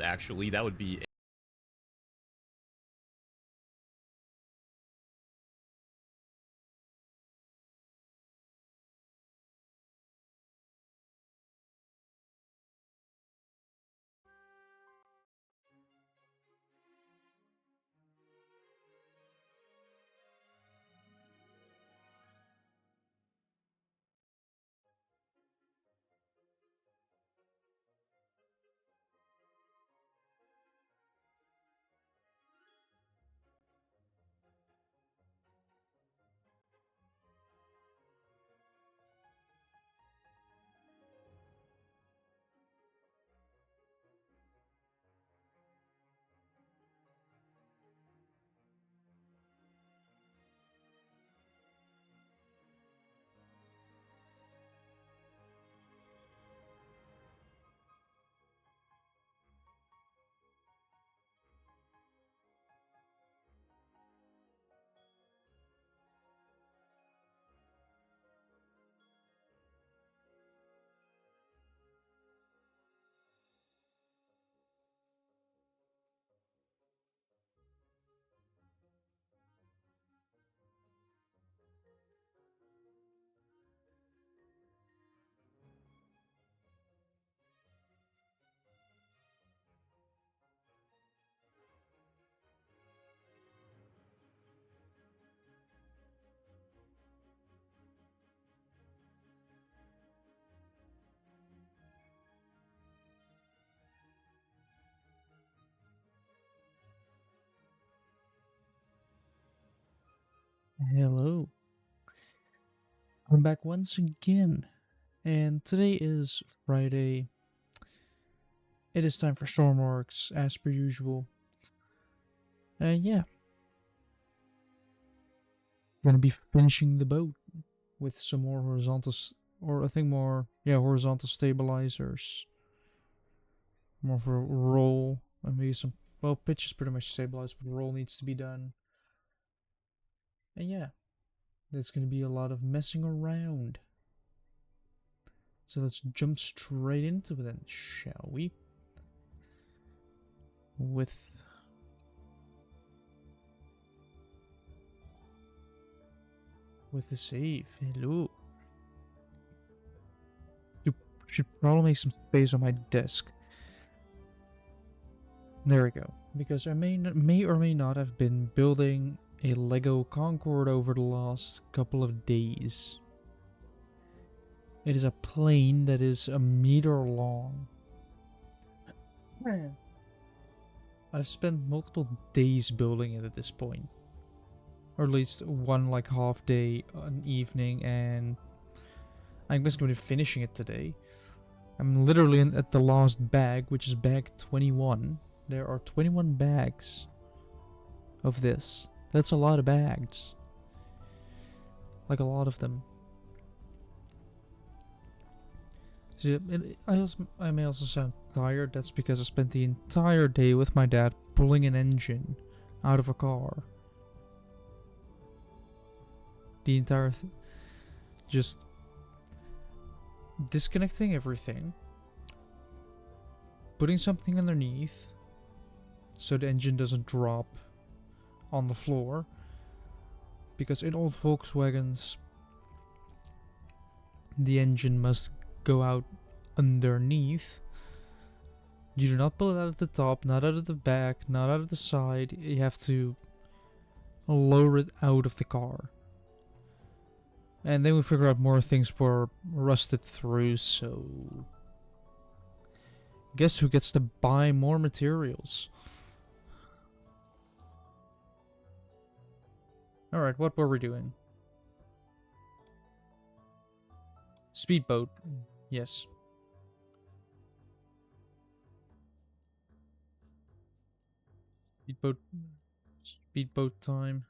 actually. That would be. Hello, I'm back once again, and today is Friday. It is time for Stormworks as per usual. Yeah, gonna be finishing the boat with some more or I think more, yeah, horizontal stabilizers. More of a roll, and maybe some, well, pitch is pretty much stabilized, but roll needs to be done. And yeah, there's gonna be a lot of messing around. So let's jump straight into it then, shall we? With the save. Hello. You should probably make some space on my desk. There we go. Because I may or may not have been building a Lego Concorde over the last couple of days. It is a plane that is a meter long. I've spent multiple days building it at this point. Or at least one like half day, an evening, and I'm just going to be finishing it today. I'm literally at the last bag, which is bag 21. There are 21 bags of this. That's a lot of bags. Like a lot of them. So I may also sound tired. That's because I spent the entire day with my dad pulling an engine out of a car. The entire just disconnecting everything, putting something underneath so the engine doesn't drop on the floor, because in old Volkswagens the engine must go out underneath. You do not pull it out of the top, not out of the back, not out of the side. You have to lower it out of the car. And then we figure out more things were rusted through, so guess who gets to buy more materials? Alright, what were we doing? Speedboat. Yes. Speedboat. Speedboat time.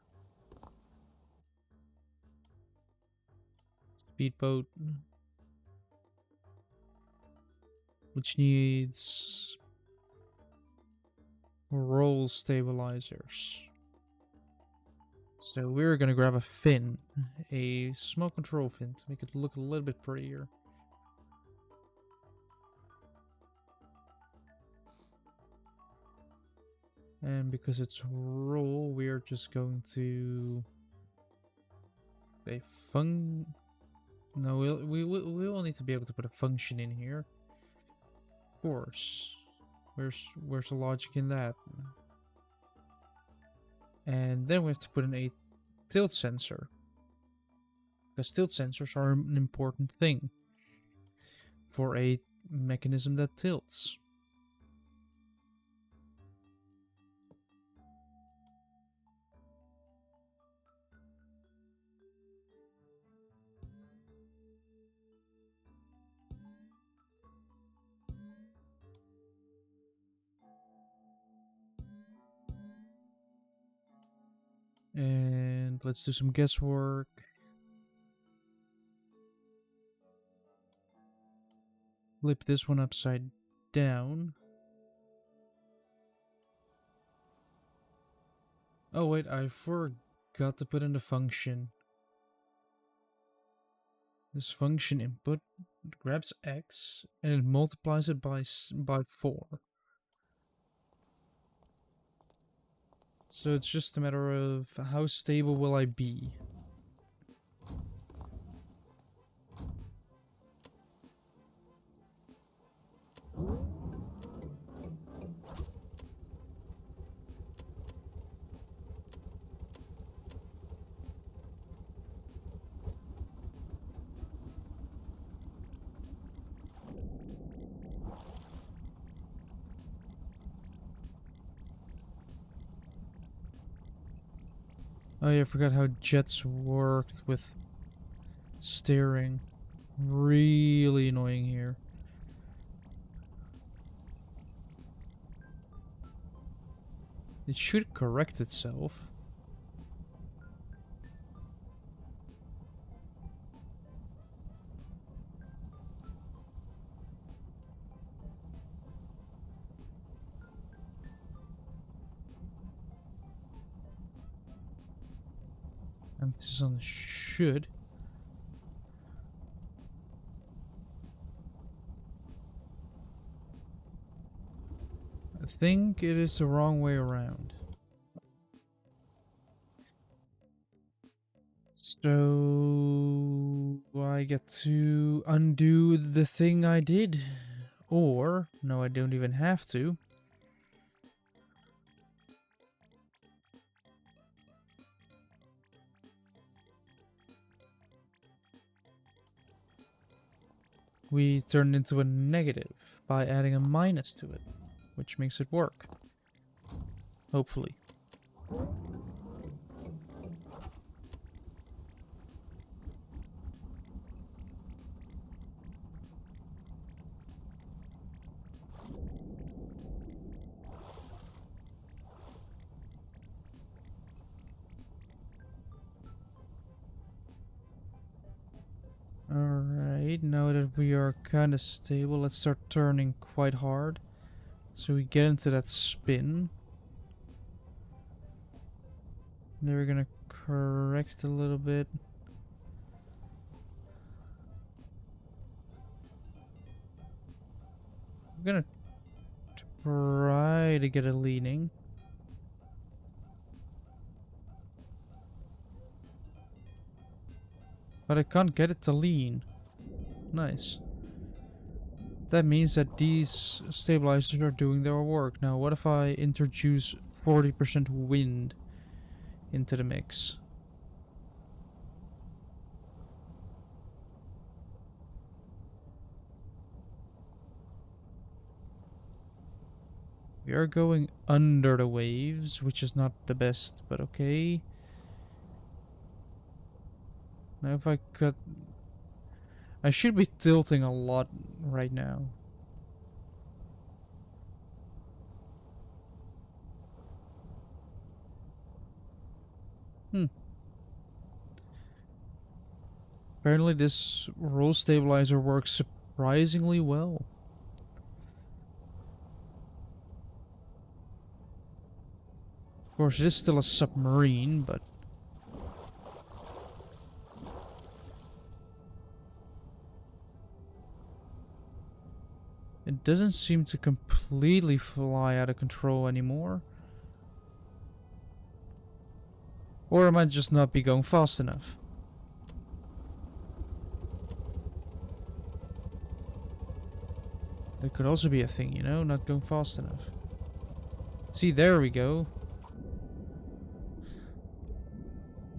Speedboat. Which needs roll stabilizers. So we're gonna grab a fin, a smoke control fin, to make it look a little bit prettier. And because it's roll, we are just going to a no, we will need to be able to put a function in here. Of course. Where's the logic in that? And then we have to put in a tilt sensor. Because tilt sensors are an important thing for a mechanism that tilts. And let's do some guesswork. Flip this one upside down. Oh wait, I forgot to put in the function. This function input grabs x and it multiplies it by 4. So it's just a matter of how stable will I be. Oh yeah, I forgot how jets worked with steering. Really annoying here. It should correct itself. Emphasis on the should. I think it is the wrong way around. So I get to undo the thing I did. Or, no, I don't even have to. We turn it into a negative by adding a minus to it, which makes it work. Hopefully. Alright, now that we are kind of stable, let's start turning quite hard. So we get into that spin. Then we're gonna correct a little bit. I'm gonna try to get it leaning. But I can't get it to lean. Nice. That means that these stabilizers are doing their work. Now, what if I introduce 40% wind into the mix? We are going under the waves, which is not the best, but okay. Now if I cut... I should be tilting a lot right now. Apparently this roll stabilizer works surprisingly well. Of course, it is still a submarine, but... it doesn't seem to completely fly out of control anymore. Or I might just not be going fast enough. That could also be a thing, you know, not going fast enough. See, there we go.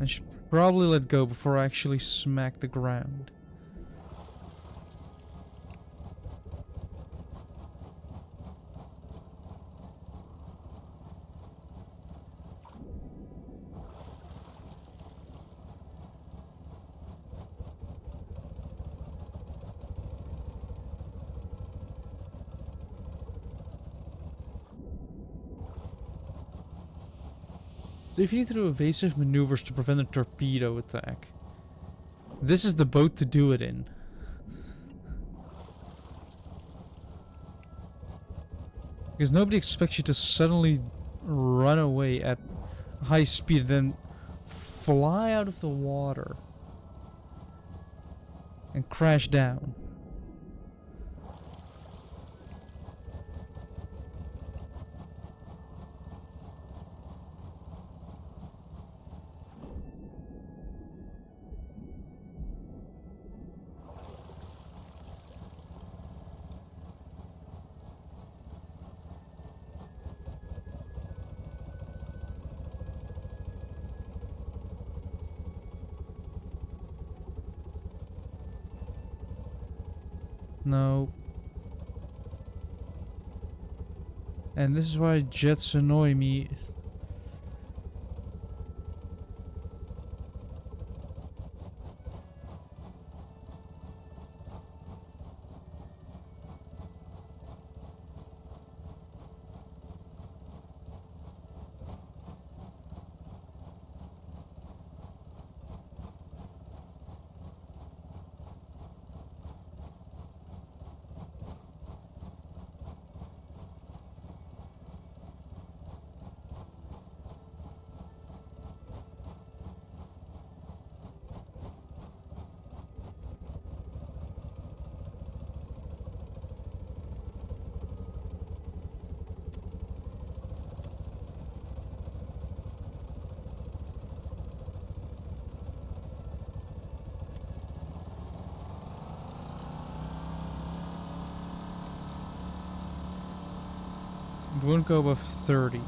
I should probably let go before I actually smack the ground. So if you need to do evasive maneuvers to prevent a torpedo attack, this is the boat to do it in. Because nobody expects you to suddenly run away at high speed and then fly out of the water and crash down. No. And this is why jets annoy me. It won't go above 30.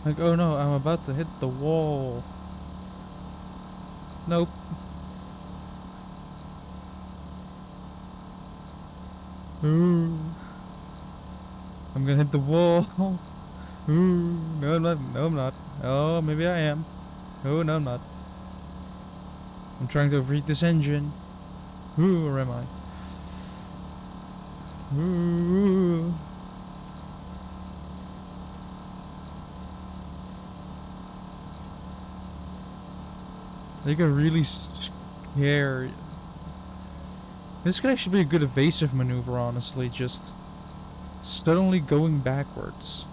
Like, oh no, I'm about to hit the wall. Nope. Ooh. I'm gonna hit the wall. Ooh. No, I'm not. No, I'm not. Oh, maybe I am. Oh, no, I'm not. I'm trying to overheat this engine. Ooh, where am I? Ooh. They get really scared. This could actually be a good evasive maneuver, honestly, just suddenly going backwards.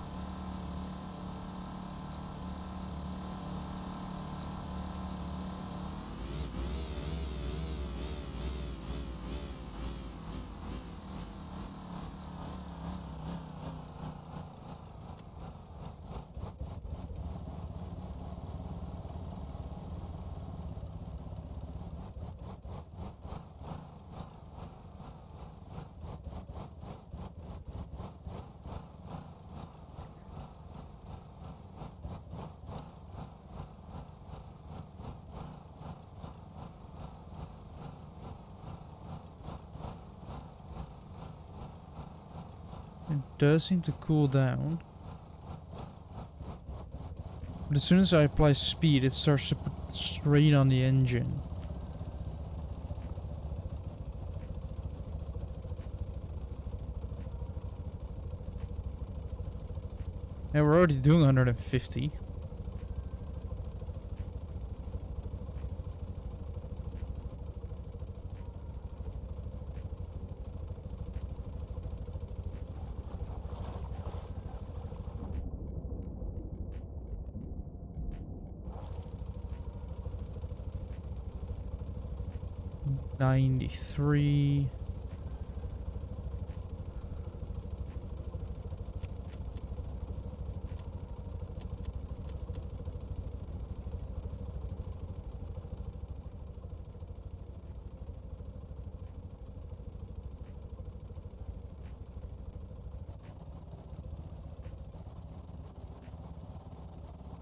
does seem to cool down. But as soon as I apply speed, it starts to put strain on the engine. And we're already doing 150. $93.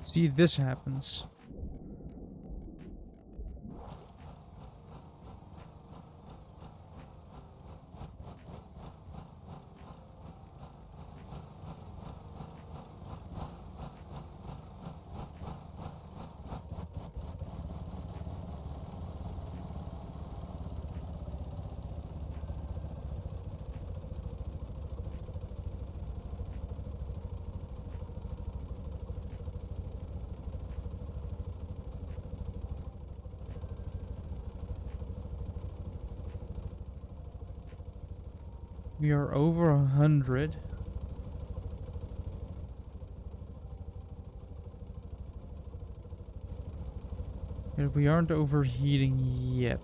See, this happens. We are over 100. And we aren't overheating yet.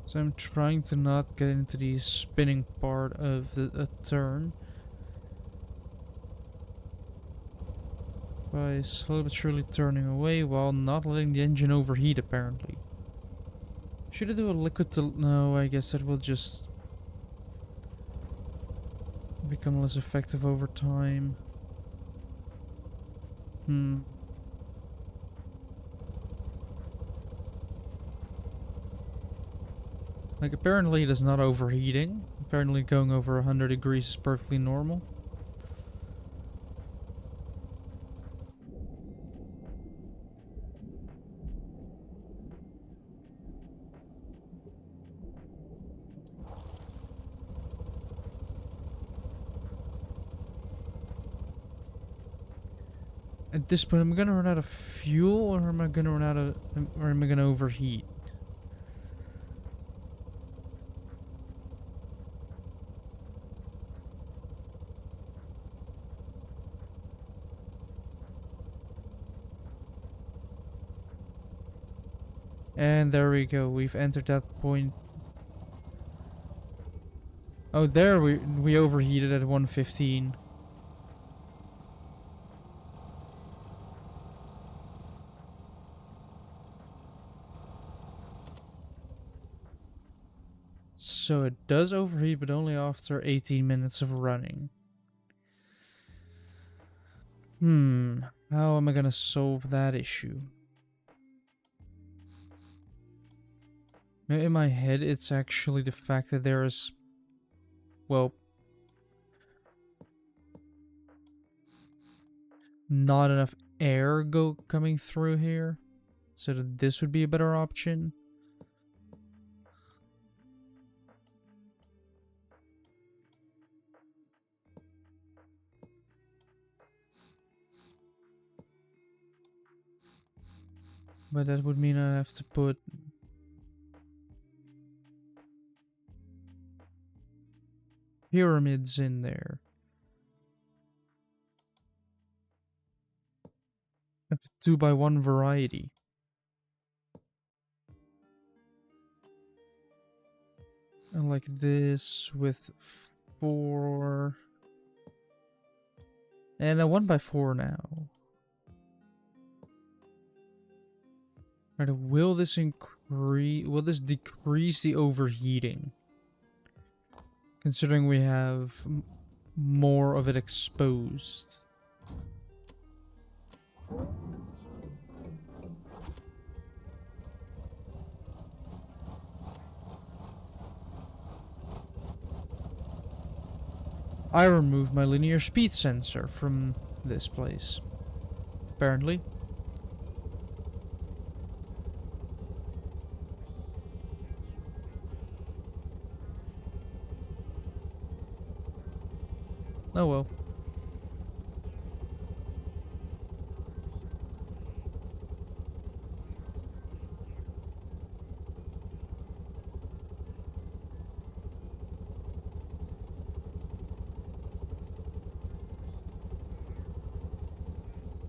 So I'm trying to not get into the spinning part of the turn. By slowly but surely turning away while not letting the engine overheat, apparently. Should I do a liquid to... No, I guess that will just become less effective over time. Like, apparently it is not overheating. Apparently going over 100 degrees is perfectly normal. At this point, am I gonna run out of fuel, or am I gonna run out of... or am I gonna overheat? And there we go, we've entered that point. Oh, there we overheated at 115. So it does overheat, but only after 18 minutes of running. How am I gonna solve that issue? In my head, it's actually the fact that there is, well, not enough air coming through here, so that this would be a better option. But that would mean I have to put pyramids in there. A 2x1 variety. And like this with 4. And a 1x4 now. Right, will this decrease the overheating? Considering we have more of it exposed. Right, I removed my linear speed sensor from this place. Apparently. Oh well.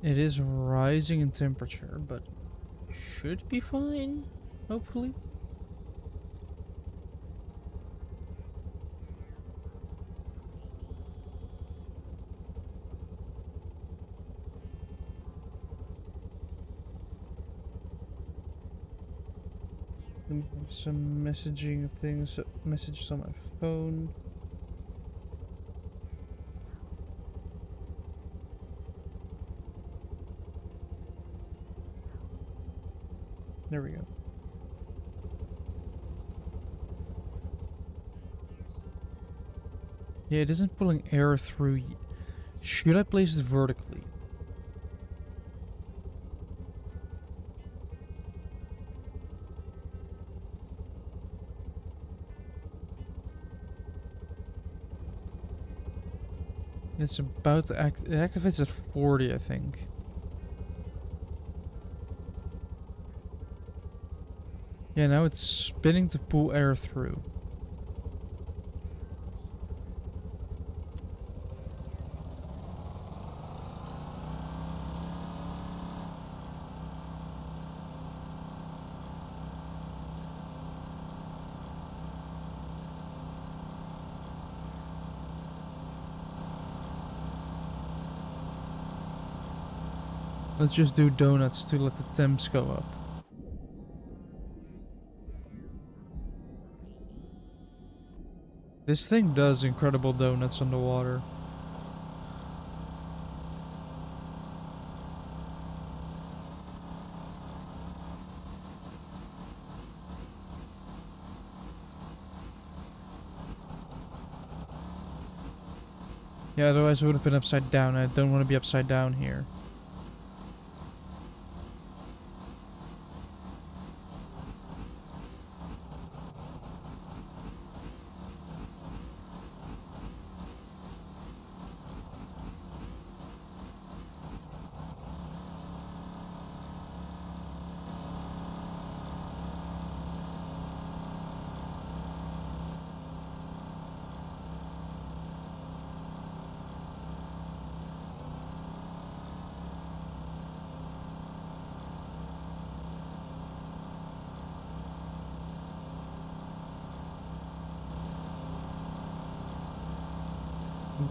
It is rising in temperature, but should be fine, hopefully. Some messaging things, messages on my phone. There we go. Yeah, it isn't pulling air through. Should I place it vertically? It's about to act. It activates at 40, I think. Yeah, now it's spinning to pull air through. Let's just do donuts to let the temps go up. This thing does incredible donuts underwater. Yeah, otherwise I would have been upside down. I don't want to be upside down here.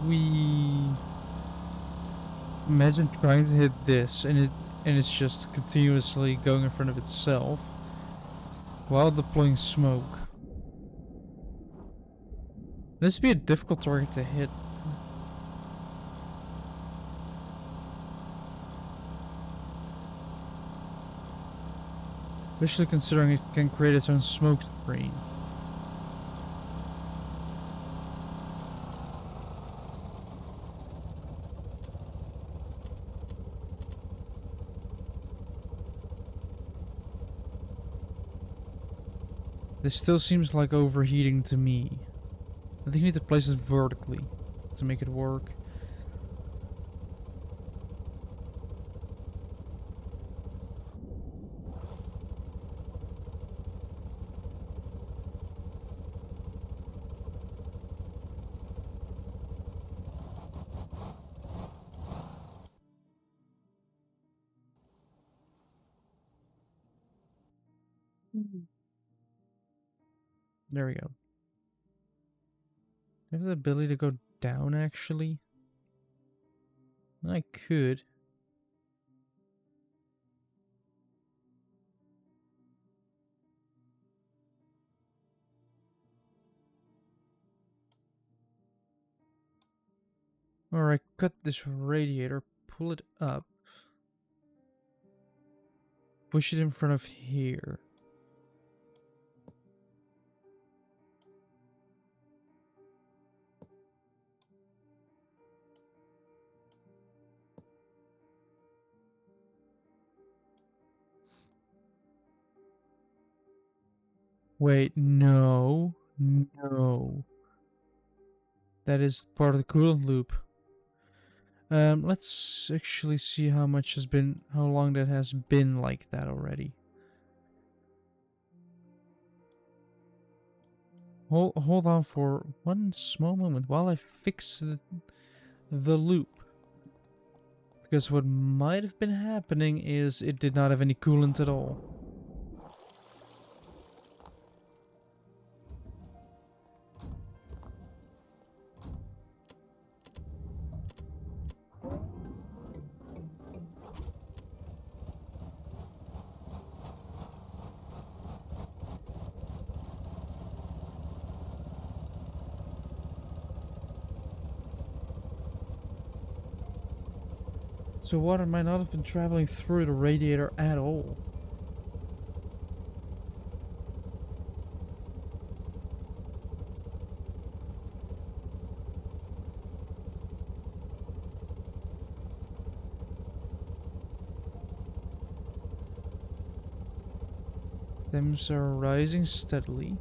We imagine trying to hit this and it's just continuously going in front of itself while deploying smoke. This would be a difficult target to hit. Especially considering it can create its own smoke screen. This still seems like overheating to me. I think you need to place it vertically to make it work. There we go. I have the ability to go down, actually. I could. Or I cut this radiator, pull it up, push it in front of here. Wait, no. No. That is part of the coolant loop. Let's actually see how long that has been like that already. Hold on for one small moment while I fix the loop. Because what might have been happening is it did not have any coolant at all. So water might not have been traveling through the radiator at all. Temps are rising steadily.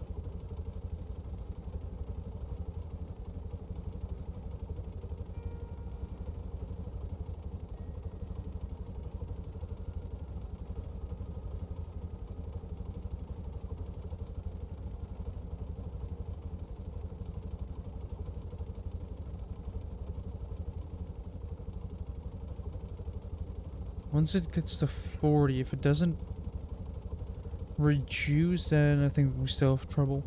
Once it gets to 40, if it doesn't reduce, then I think we still have trouble.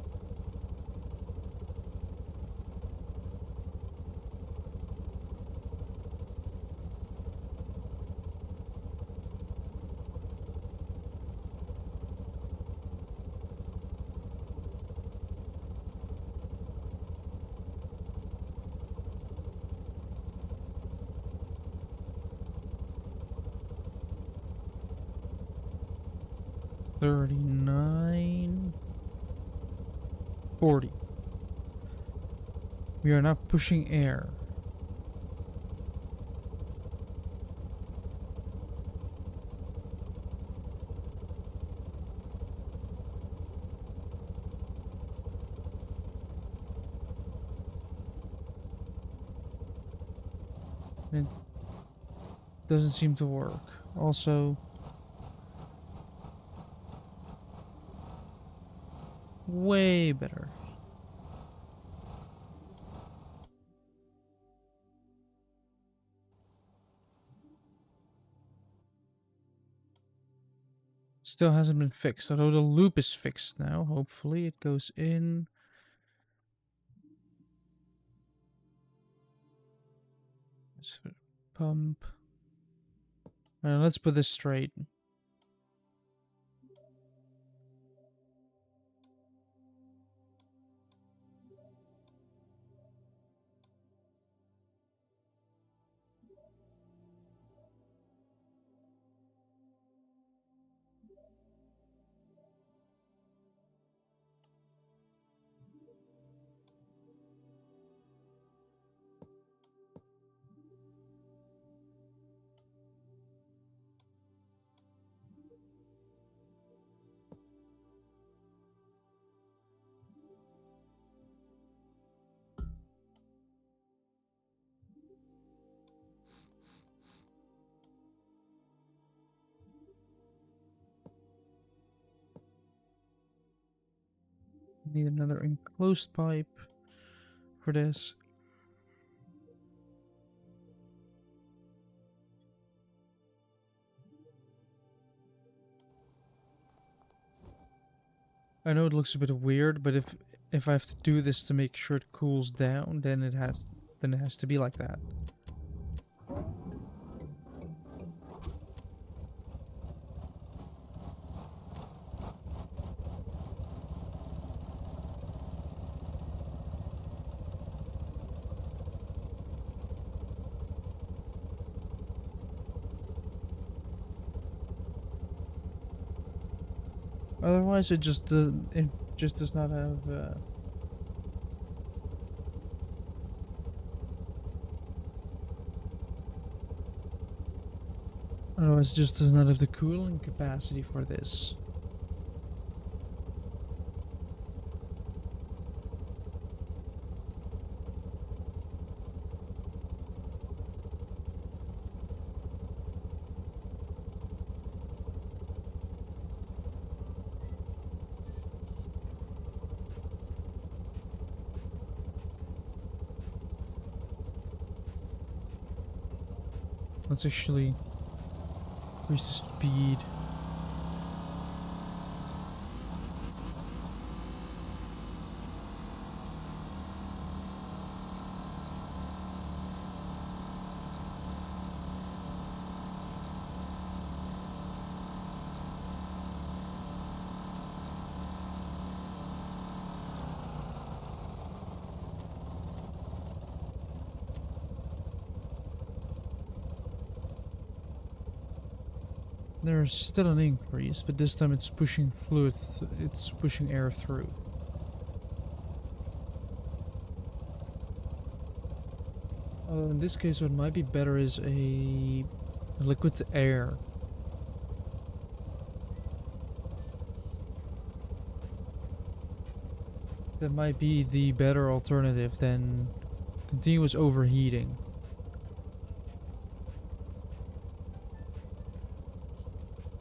$39, $40. We are not pushing air. It doesn't seem to work. Also, way better. Still hasn't been fixed, although the loop is fixed now. Hopefully it goes in. Let's pump. Let's put this straight. Need another enclosed pipe for this. I know it looks a bit weird, but if I have to do this to make sure it cools down, then it has to be like that. Otherwise, it just does not have. Otherwise, it just does not have the cooling capacity for this. Let's actually increase the speed. There's still an increase, but this time it's pushing fluid, it's pushing air through. In this case, what might be better is a liquid to air. That might be the better alternative than continuous overheating.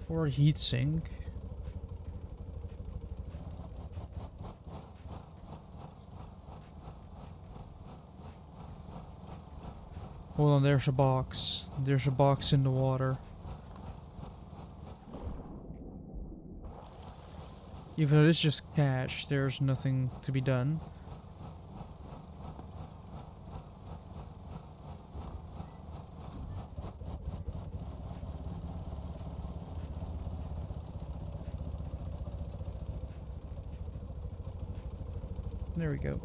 Or heatsink. Hold on, there's a box. There's a box in the water. Even though it's just cash, there's nothing to be done. There we go.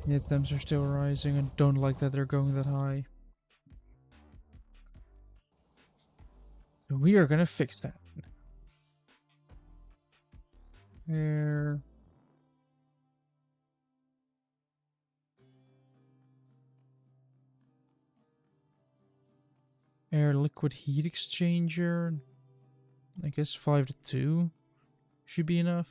Yeah, temps are still rising. I don't like that they're going that high. We are gonna fix that. Air. Air liquid heat exchanger. I guess 5 to 2 should be enough.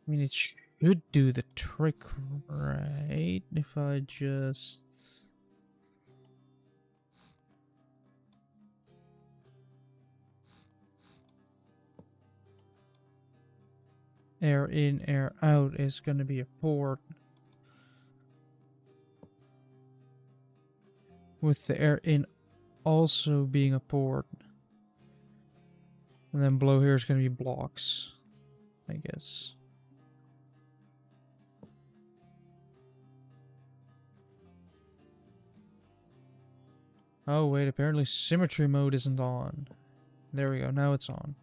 I mean, it should do the trick, right? If I just... Air in, air out is gonna be a port. With the air in also being a port. And then below here is gonna be blocks, I guess. Oh wait, apparently symmetry mode isn't on. There we go, now it's on.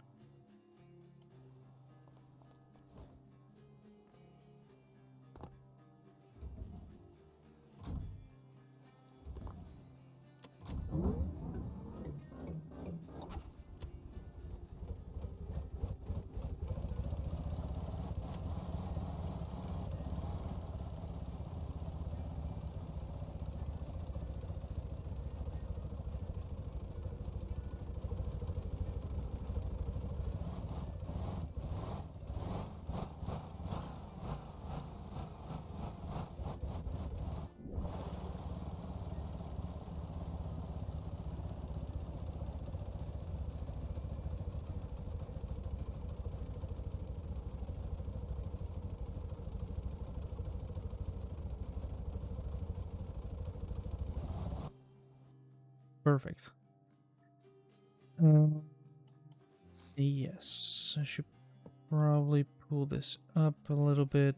Perfect. Yes, I should probably pull this up a little bit.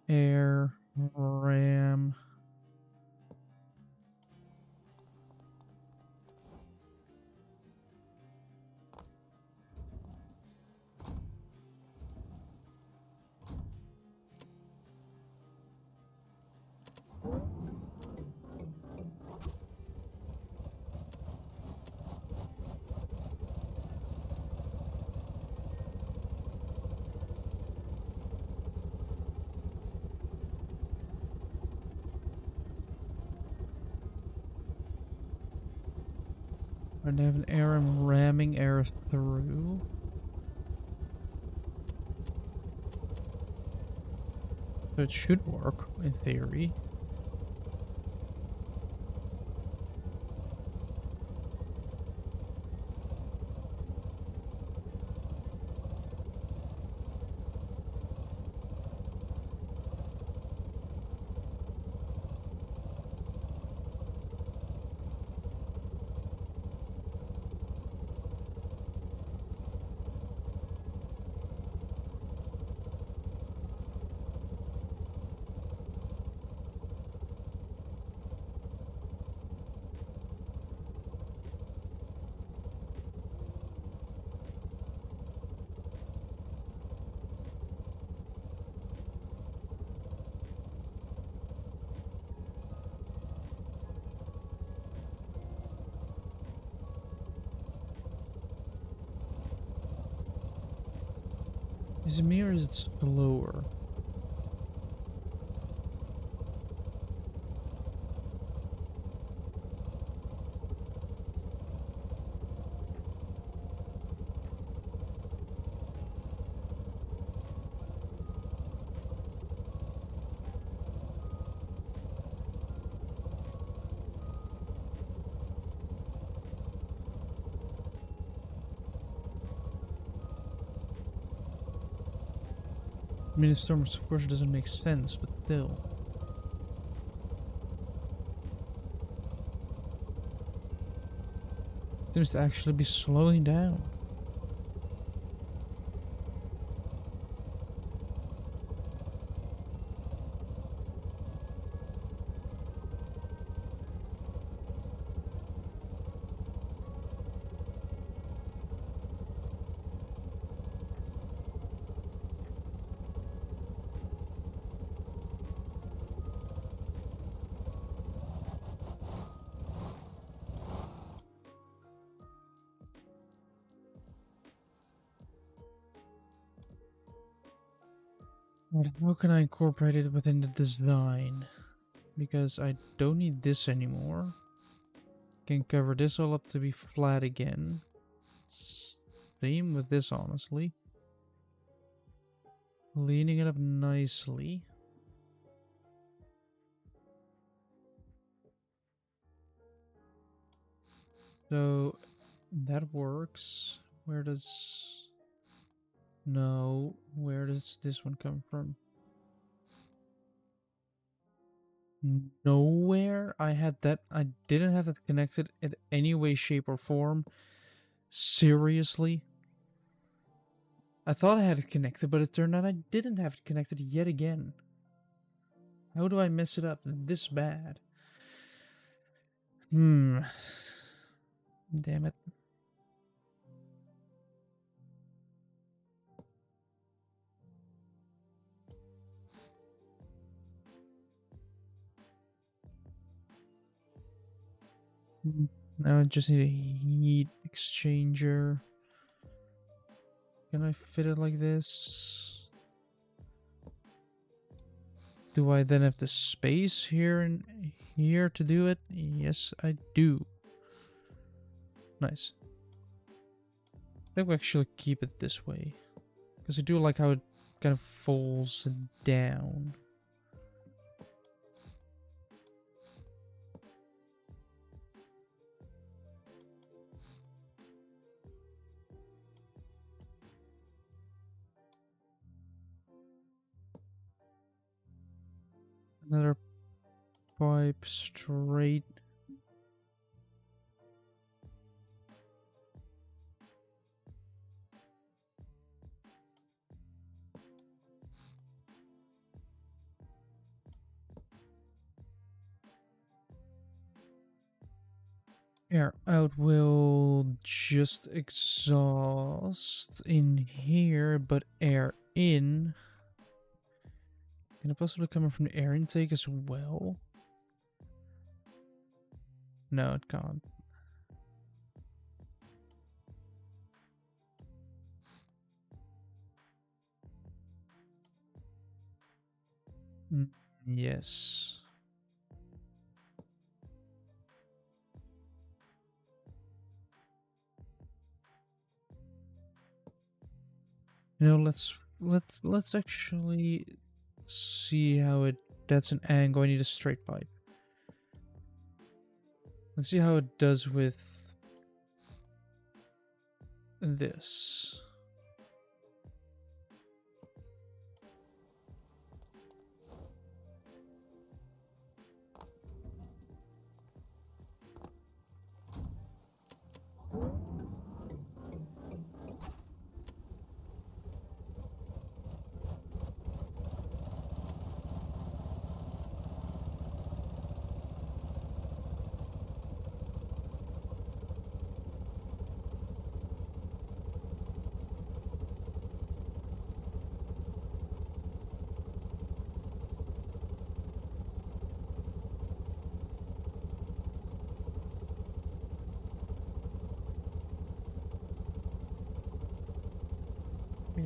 Air, RAM. We're gonna have an RM ramming air through. So it should work, in theory. Is it me or is it slower? I mean, the storms, of course, doesn't make sense, but still. Seems to actually be slowing down. But how can I incorporate it within the design? Because I don't need this anymore. Can cover this all up to be flat again. Same with this, honestly. Leaning it up nicely. So that works. Where does... No, where does this one come from? Nowhere. I had that. I didn't have that connected in any way, shape, or form. Seriously? I thought I had it connected, but it turned out I didn't have it connected yet again. How do I mess it up this bad? Damn it. Now I just need a heat exchanger. Can I fit it like this? Do I then have the space here and here to do it? Yes, I do. Nice. I think we'll actually keep it this way. Because I do like how it kind of falls down. Another pipe straight. Air out will just exhaust in here, but air in. Can it possibly come from the air intake as well? No, it can't. Yes. You know, let's actually see how it... That's an angle. I need a straight pipe. Let's see how it does with this.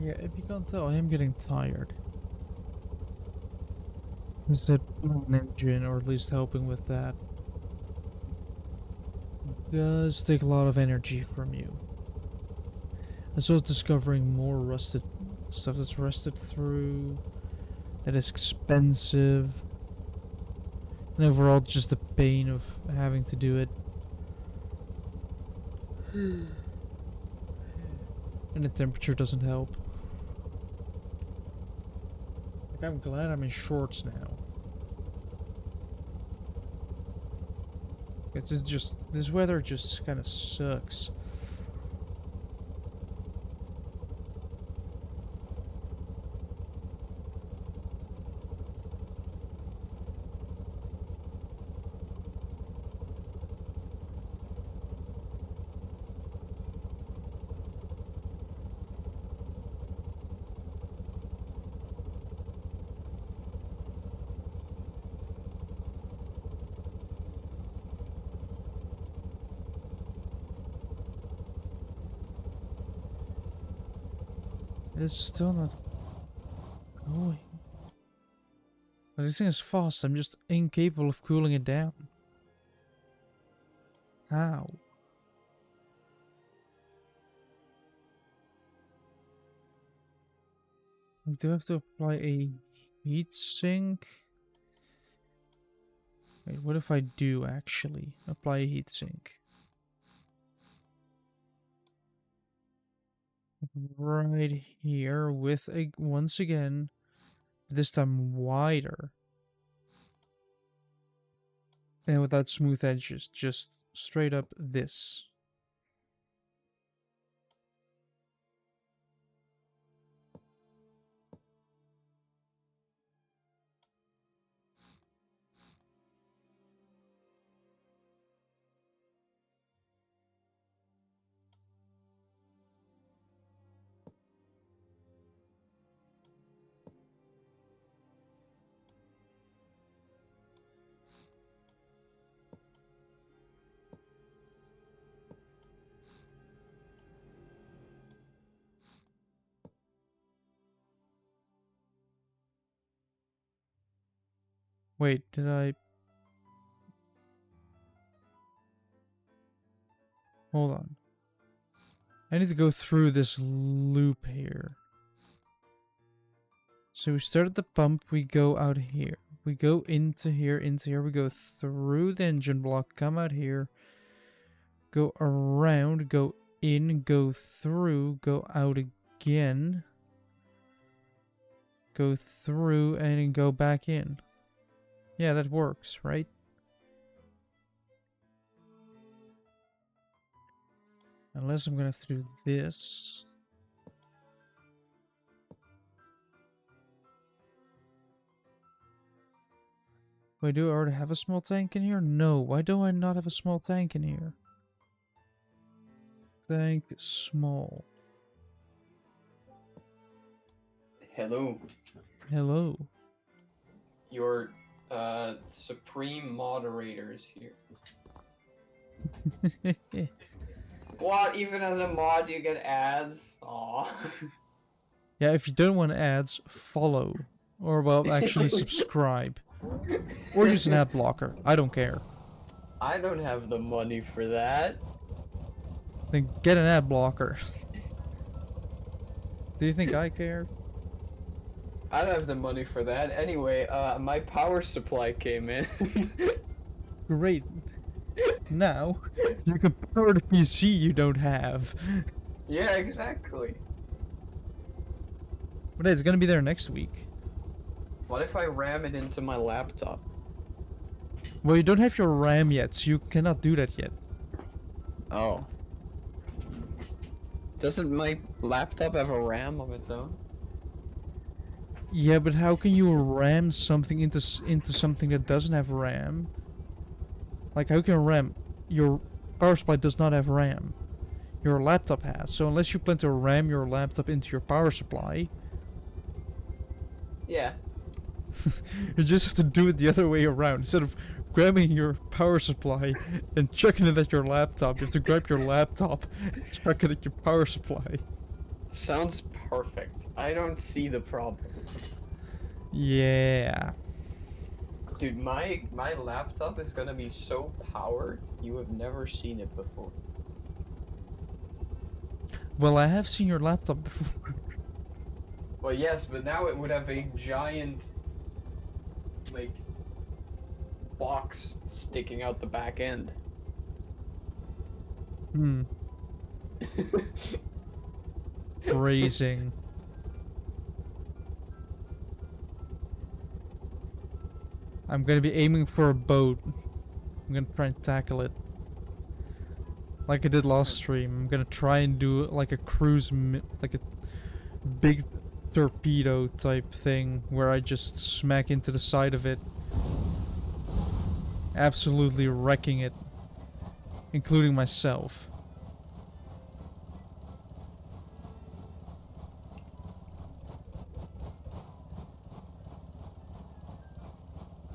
Yeah, if you can't tell, I am getting tired. Is that an engine, or at least helping with that, does take a lot of energy from you. As well as discovering more rusted stuff that's rusted through, that is expensive, and overall just the pain of having to do it. And the temperature doesn't help. Like, I'm glad I'm in shorts now. It's just, this weather just kind of sucks. It's still not going. But this thing is fast, I'm just incapable of cooling it down. How? Do I have to apply a heat sink? Wait, what if I do actually apply a heat sink? Right here with a, once again, this time wider. And without smooth edges, just straight up this. Wait, did I... Hold on. I need to go through this loop here. So we start at the pump, we go out here. We go into here, we go through the engine block, come out here, go around, go in, go through, go out again, go through, and then go back in. Yeah, that works, right? Unless I'm gonna have to do this. Wait, do I already have a small tank in here? No, why do I not have a small tank in here? Tank small. Hello. Hello. Your supreme moderators here. What? Even as a mod, you get ads? Aw. Yeah, if you don't want ads, follow. Or, well, actually subscribe. Or use an ad blocker. I don't care. I don't have the money for that. Then get an ad blocker. Do you think I care? I don't have the money for that. Anyway, my power supply came in. Great. Now, you can power the PC you don't have. Yeah, exactly. But it's gonna be there next week. What if I ram it into my laptop? Well, you don't have your RAM yet, so you cannot do that yet. Oh. Doesn't my laptop have a RAM of its own? Yeah, but how can you RAM something into something that doesn't have RAM? Like, how can RAM? Your power supply does not have RAM. Your laptop has. So unless you plan to RAM your laptop into your power supply, Yeah. you just have to do it the other way around. Instead of grabbing your power supply and chucking it at your laptop, you have to grab your laptop and chuck it at your power supply. Sounds perfect. I don't see the problem. Yeah. Dude, my laptop is gonna be so powered, you have never seen it before. Well, I have seen your laptop before. Well, yes, but now it would have a giant, like, box sticking out the back end. Hmm. Phrasing. I'm gonna be aiming for a boat. I'm gonna try and tackle it. Like I did last stream. I'm gonna try and do like a like a big torpedo type thing where I just smack into the side of it. Absolutely wrecking it. Including myself.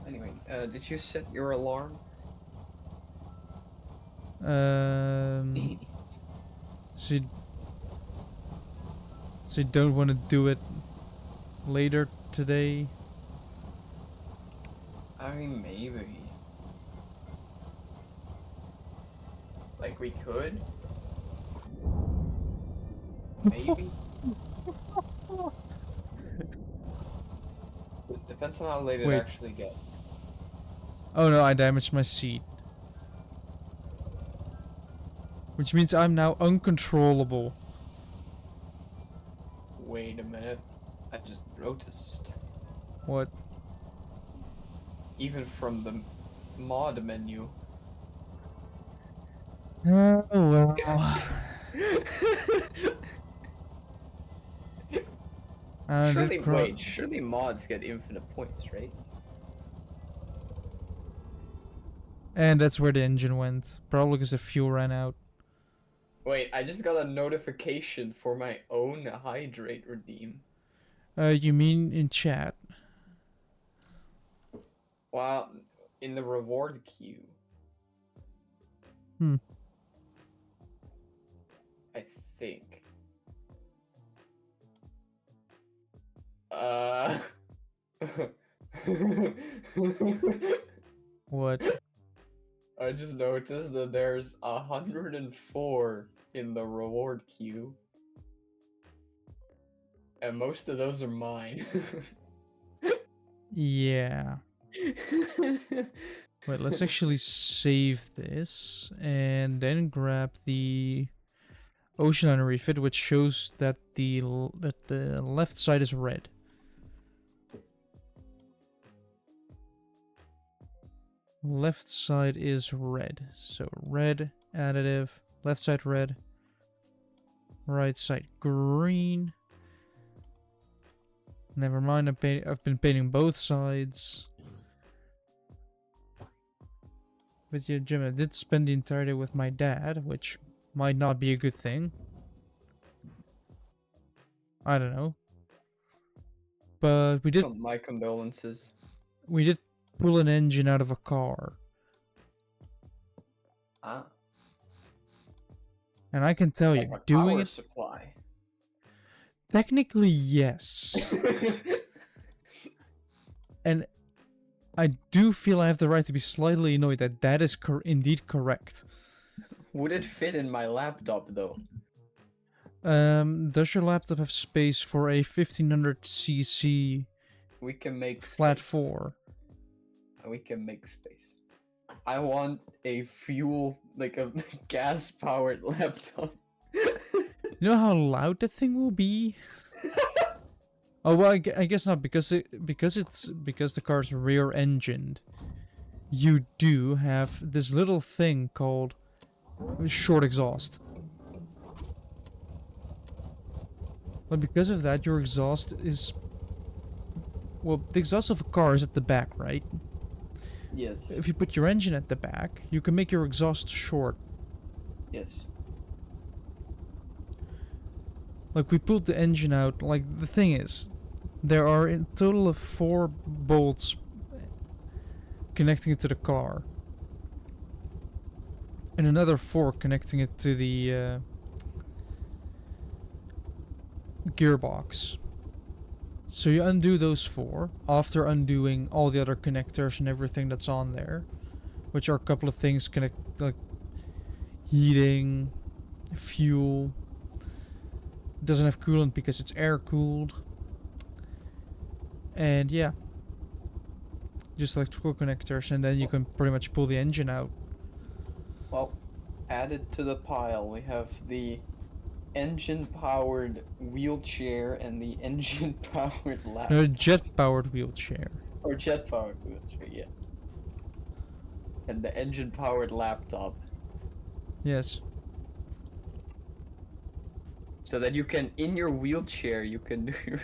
Anyway, did you set your alarm? So you don't want to do it later today? I mean, maybe. Like, we could? Maybe? It depends on how late it Wait. actually gets. Oh no, I damaged my seat. Which means I'm now uncontrollable. Wait a minute. I just noticed. What? Even from the mod menu. Oh well. Surely mods get infinite points, right? And that's where the engine went. Probably because the fuel ran out. Wait, I just got a notification for my own hydrate redeem. You mean in chat? Well, in the reward queue. Hmm. I think. What? I just noticed that there's 104 in the reward queue. And most of those are mine. Yeah. Wait, let's actually save this and then grab the Ocean Liner refit, which shows that the left side is red. Left side is red. So red additive, left side red, right side green. Never mind, I've been painting both sides. But yeah, Jim, I did spend the entire day with my dad, which might not be a good thing. I don't know. But we did. My condolences. We did pull an engine out of a car. Ah. And I can tell you, Like a doing power it. supply. Technically, yes. And I do feel I have the right to be slightly annoyed that that is indeed correct. Would it fit in my laptop though? Does your laptop have space for a 1500cc We can make flat space. 4? We can make space. I want a fuel, like a gas-powered laptop. You know how loud that thing will be? Oh well, I guess not, because the car's rear-engined. You do have this little thing called short exhaust. But because of that, your exhaust is... Well, the exhaust of a car is at the back, right? Yes. If you put your engine at the back, you can make your exhaust short. Yes. Like, we pulled the engine out. Like, the thing is, there are in total of 4 bolts connecting it to the car. And another 4 connecting it to the gearbox. So you undo those 4 after undoing all the other connectors and everything that's on there, which are a couple of things connect, like heating, fuel. It doesn't have coolant because it's air cooled. And yeah, just electrical connectors, and then you can pretty much pull the engine out. Well, added to the pile, we have the engine-powered wheelchair and the engine-powered laptop. No, a jet-powered wheelchair. Or jet-powered wheelchair, yeah. And the engine-powered laptop. Yes. So that you can, in your wheelchair, you can do your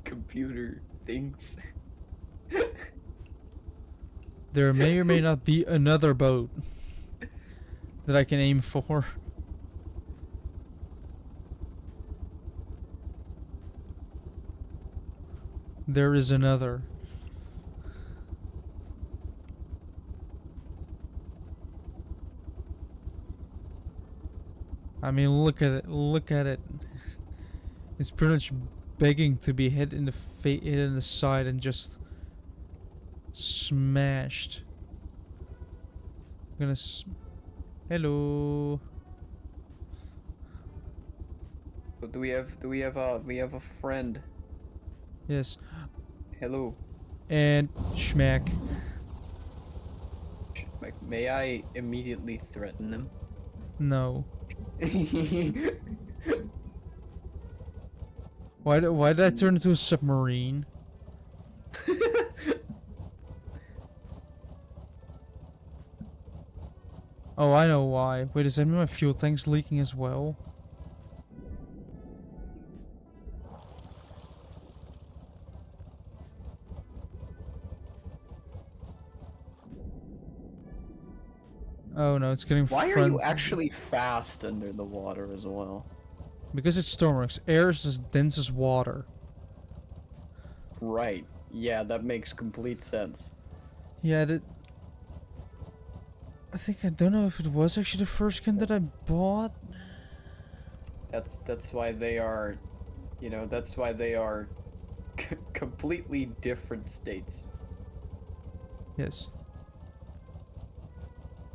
computer things. There may or may not be another boat that I can aim for. There is another. I mean, look at it. Look at it. It's pretty much begging to be hit in the side and just smashed. I'm gonna. Hello. So do we have a friend? Yes. Hello. And schmack. Like, may I immediately threaten them? No. Why did I turn into a submarine? Oh, I know why. Wait, does that mean my fuel tank's leaking as well? Oh no, it's getting Why are you actually fast under the water as well? Because it's Stormworks. Air is as dense as water. Right. Yeah, that makes complete sense. Yeah, I don't know if it was actually the first skin that I bought. That's why they are, you know, that's why they are completely different states. Yes.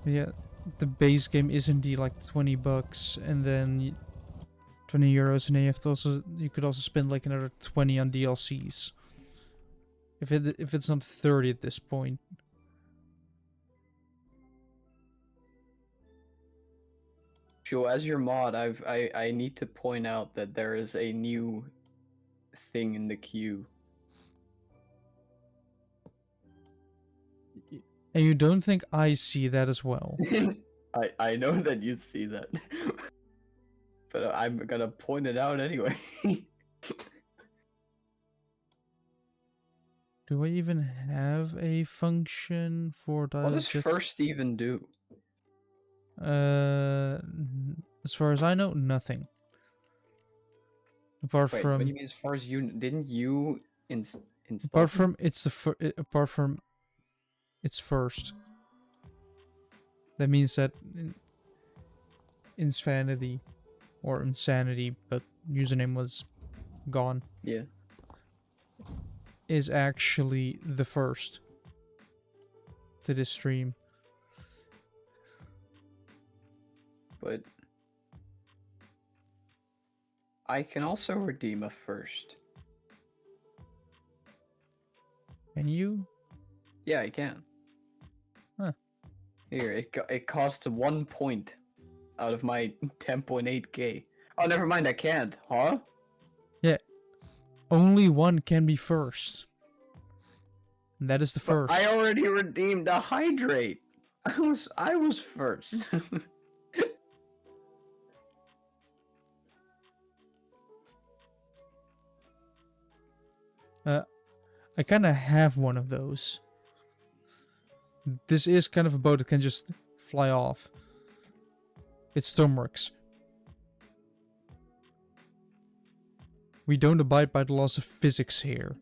Yeah, the base game is indeed like $20, and then 20 euros, and then you could also spend like another 20 on DLCs. If it's not 30 at this point. Joe, as your mod, I need to point out that there is a new thing in the queue. And you don't think I see that as well? I know that you see that, but I'm gonna point it out anyway. Do I even have a function for that? What does first even do? As far as I know, nothing. Apart Wait, from what do you mean as far as you didn't you install? apart from it's the apart from it's first. That means that Insanity or Insanity, but username was gone. Yeah. Is actually the first to this stream. But I can also redeem a first. Can you? Yeah, I can. Huh. Here, it costs 1 point out of my 10.8k. Oh, never mind, I can't. Huh? Yeah. Only one can be first. And that is the But first. I already redeemed a hydrate. I was first. I kind of have one of those. This is kind of a boat that can just fly off. It's Stormworks. We don't abide by the laws of physics here.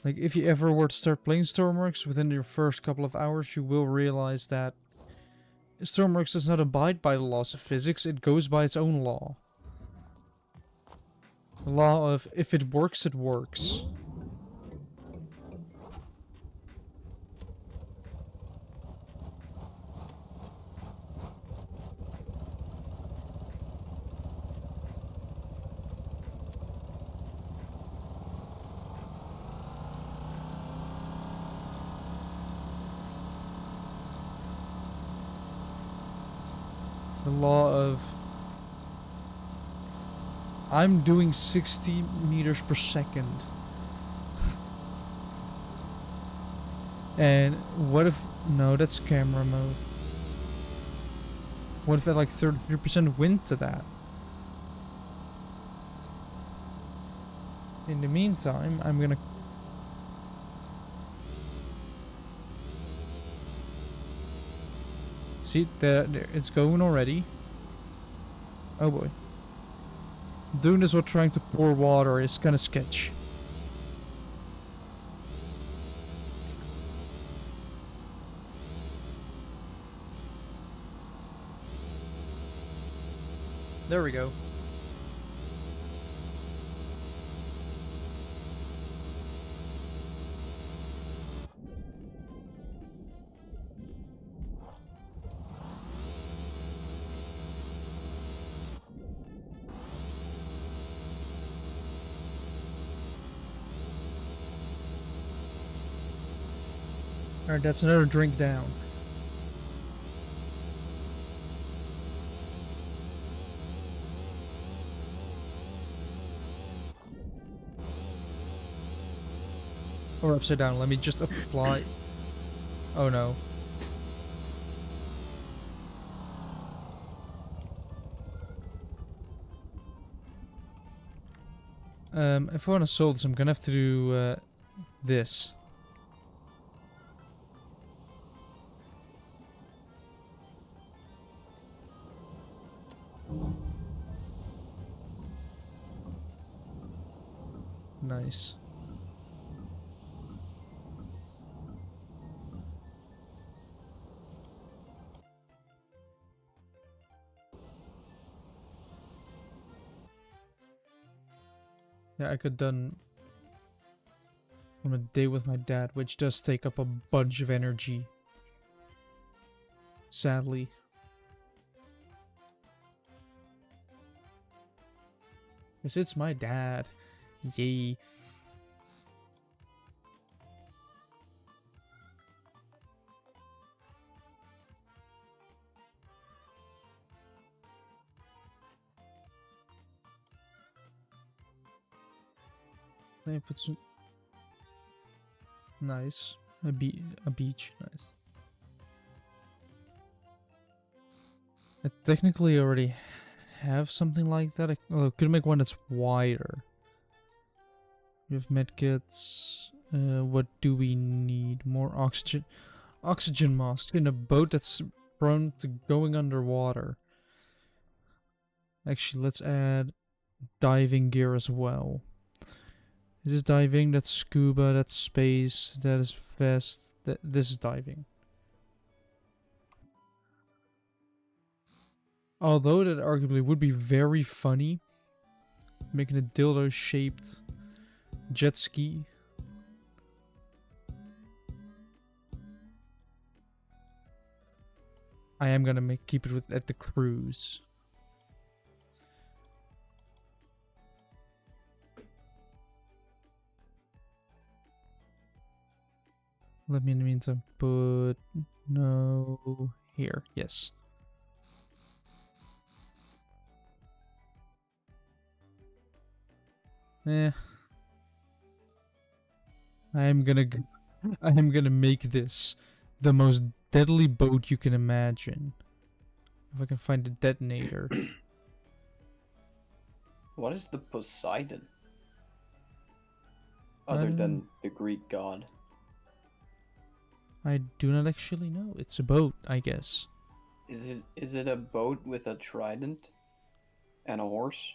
Like, if you ever were to start playing Stormworks, within your first couple of hours, you will realize that Stormworks does not abide by the laws of physics, it goes by its own law. The law of, if it works, it works. The law of... I'm doing 60 meters per second. And what if... No, that's camera mode. What if I like 33% wind to that? In the meantime, I'm gonna... See, there, it's going already. Oh boy. Doing this while trying to pour water is kind of sketch. There we go. Alright, that's another drink down. Or upside down, let me just apply... Oh no. If I want to solve this, I'm gonna have to do this. Nice. Yeah, I could done on a day with my dad, which does take up a bunch of energy. Sadly. Yes, it's my dad. Yay. Let me put some... Nice. A beach. Nice. I technically already have something like that. I could make one that's wider. We have medkits. What do we need? More oxygen. Oxygen mask in a boat that's prone to going underwater. Actually, let's add diving gear as well. Is this diving? That's scuba. That's space. That is vest. This is diving. Although that arguably would be very funny, making a dildo-shaped jet ski. I am gonna keep it at the cruise. Let me in the meantime put no here. Yes. I am gonna make this the most deadly boat you can imagine. If I can find a detonator. What is the Poseidon? Other than the Greek god. I do not actually know. It's a boat, I guess. Is it a boat with a trident and a horse?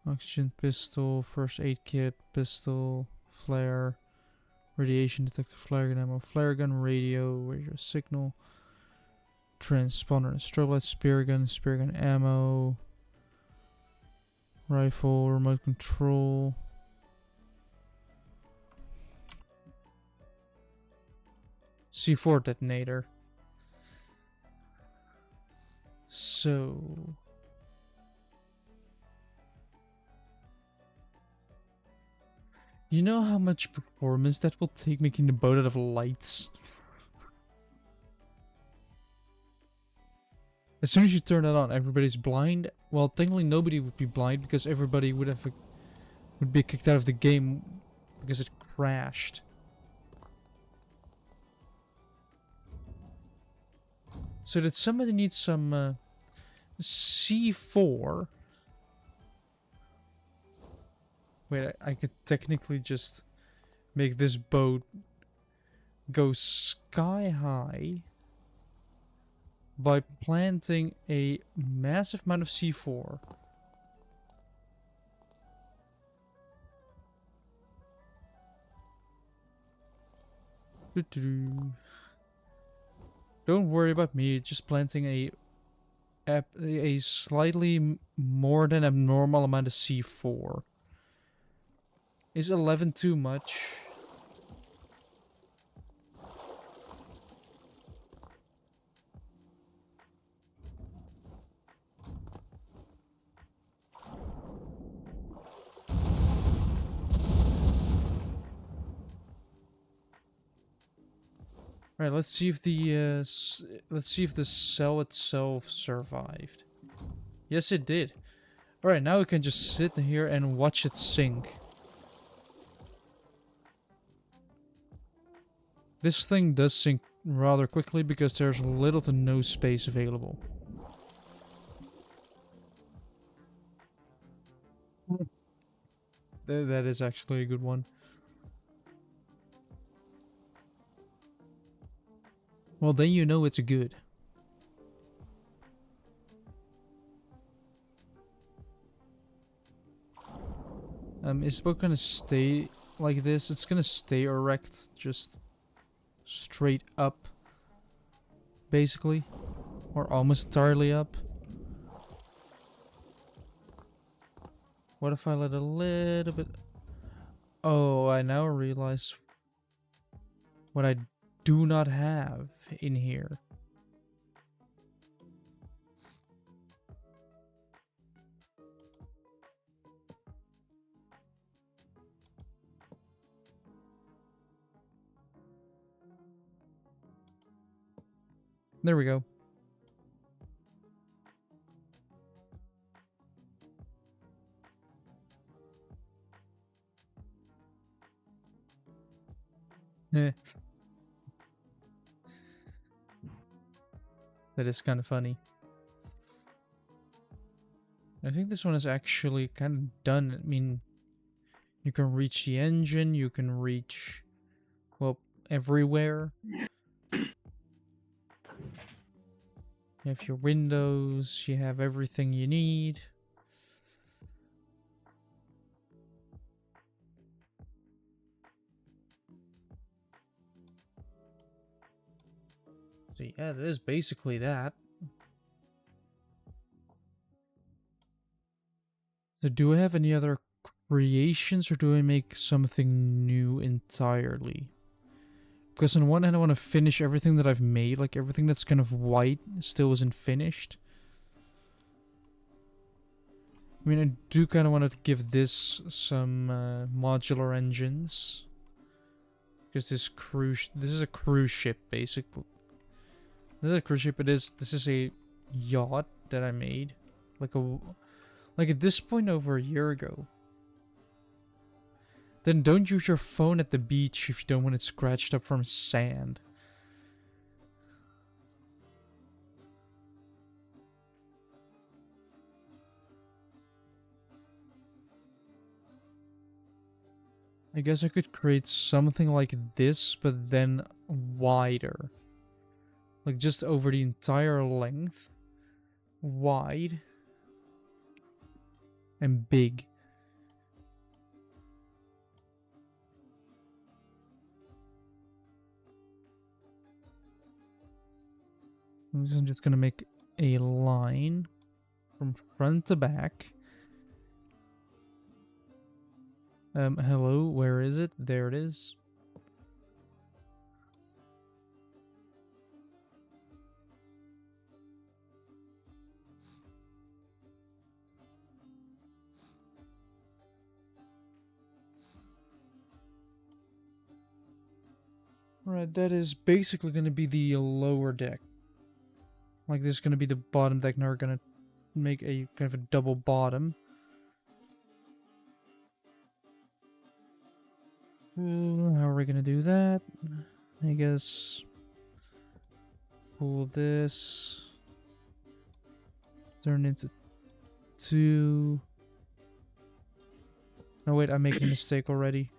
Oxygen pistol, first aid kit, pistol, flare, radiation detector, flare gun ammo, flare gun, radio signal, transponder, strobe light, spear gun ammo, rifle, remote control. C4 detonator. So... You know how much performance that will take making the boat out of lights? As soon as you turn it on, everybody's blind. Well, technically nobody would be blind because everybody would be kicked out of the game because it crashed. So did somebody need some C4? Wait, I could technically just make this boat go sky high by planting a massive amount of C4. Don't worry about me, just planting a slightly more than abnormal amount of C4. Is 11 too much? Alright, let's see if the cell itself survived. Yes, it did. Alright, now we can just sit here and watch it sink. This thing does sink rather quickly because there's little to no space available. That is actually a good one. Well, then you know it's good. Is the boat gonna stay like this? It's gonna stay erect, just straight up, basically, or almost entirely up. What if I let a little bit... Oh, I now realize what I do not have in here. There we go. Eh. That is kind of funny. I think this one is actually kind of done. I mean, you can reach the engine, you can reach, well, everywhere. You have your windows, you have everything you need. So yeah, that is basically that. So do I have any other creations or do I make something new entirely? Because on one hand, I want to finish everything that I've made. Like, everything that's kind of white still isn't finished. I mean, I do kind of want to give this some modular engines. Because this is a cruise ship, basically. This is a cruise ship, this is a yacht that I made. Like at this point over a year ago. Then don't use your phone at the beach if you don't want it scratched up from sand. I guess I could create something like this, but then wider. Like just over the entire length. Wide. And big. I'm just gonna make a line from front to back. Hello, where is it? There it is. Right, that is basically going to be the lower deck. Like, this is going to be the bottom deck. Now we're going to make a kind of a double bottom. How are we going to do that? I guess... pull this... turn into 2... No, wait, I'm making a mistake already.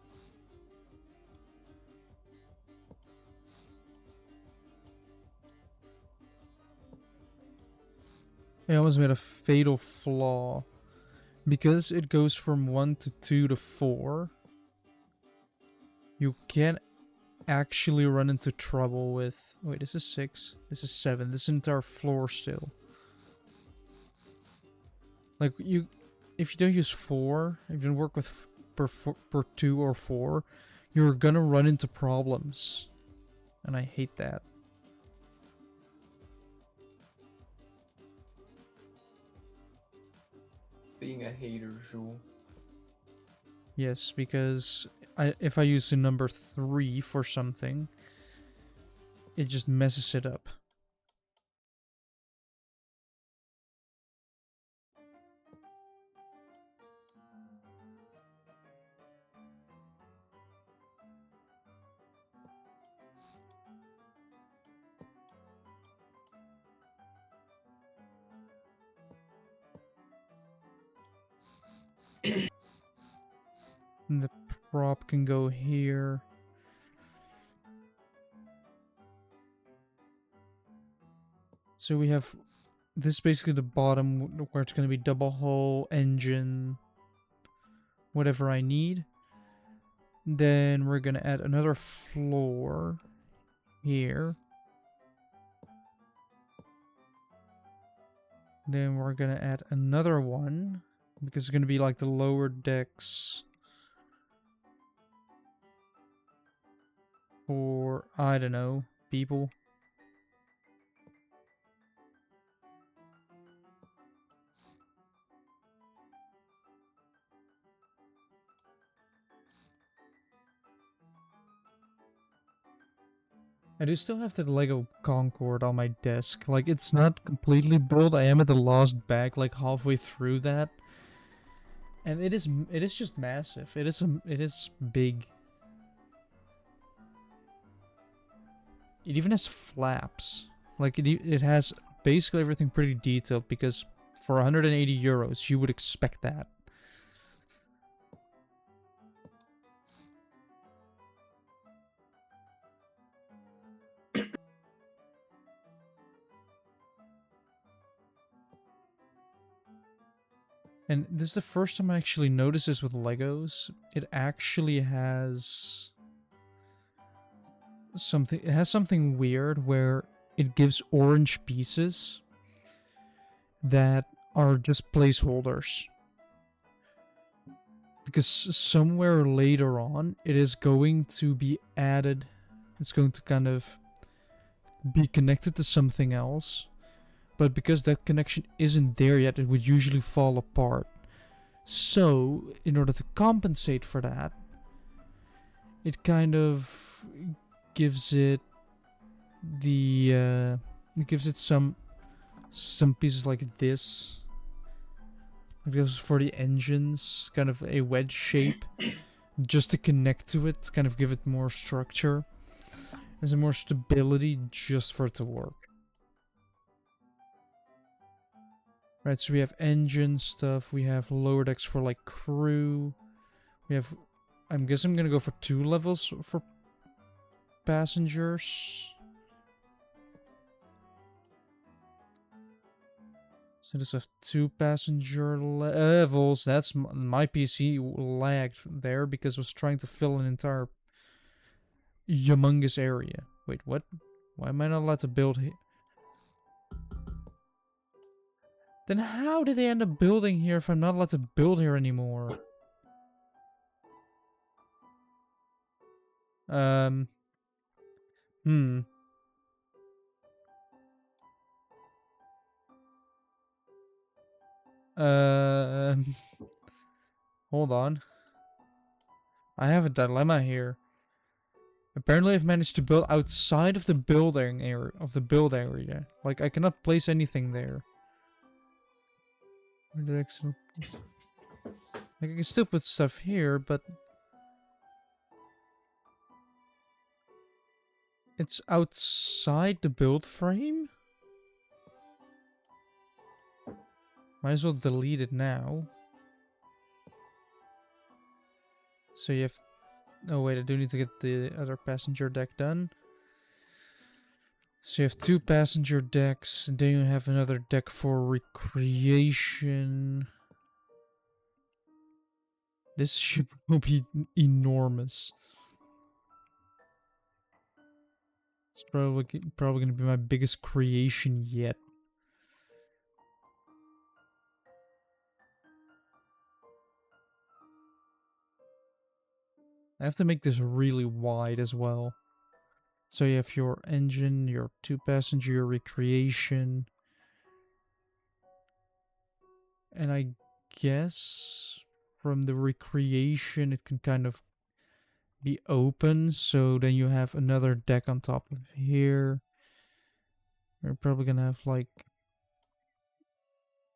I almost made a fatal flaw. Because it goes from 1 to 2 to 4, you can't actually run into trouble with... Wait, this is 6. This is 7. This entire floor still. Like, if you don't use 4, if you don't work with per 2 or 4, you're gonna run into problems. And I hate that. Being a hater, Joel. Yes, because if I use the number 3 for something, it just messes it up. And the prop can go here. So we have this is basically the bottom where it's going to be double hull, engine, whatever I need. Then we're going to add another floor here. Then we're going to add another one because it's going to be like the lower decks. For, I don't know, people. I do still have the Lego Concorde on my desk. Like, it's not completely built. I am at the last bag, like halfway through that. And it is just massive. It is big. It even has flaps. Like, it has basically everything pretty detailed, because for 180 euros, you would expect that. And this is the first time I actually noticed this with Legos. It actually has something. It has something weird where it gives orange pieces that are just placeholders. Because somewhere later on, it is going to be added It's going to kind of be connected to something else. But because that connection isn't there yet, it would usually fall apart. So, in order to compensate for that, it kind of gives it the it gives it some pieces like this. Like this for the engines, kind of a wedge shape, just to connect to it, kind of give it more structure. There's more stability just for it to work. Right, so we have engine stuff, we have lower decks for like crew. We have, I guess I'm gonna go for 2 levels for passengers. So just have 2 passenger levels. That's my PC lagged there because it was trying to fill an entire humongous area. Wait, what? Why am I not allowed to build here? Then how did they end up building here if I'm not allowed to build here anymore? Hmm. Hold on. I have a dilemma here. Apparently I've managed to build outside of the building area, Like, I cannot place anything there. Where did I actually... Like, I can still put stuff here, but... It's outside the build frame? Might as well delete it now. So you have... Oh wait, I do need to get the other passenger deck done. So you have 2 passenger decks, and then you have another deck for recreation. This ship will be enormous. It's probably gonna be my biggest creation yet. I have to make this really wide as well. So you have your engine, your 2 passenger, your recreation. And I guess from the recreation it can kind of be open, so then you have another deck on top of here. You're probably gonna have like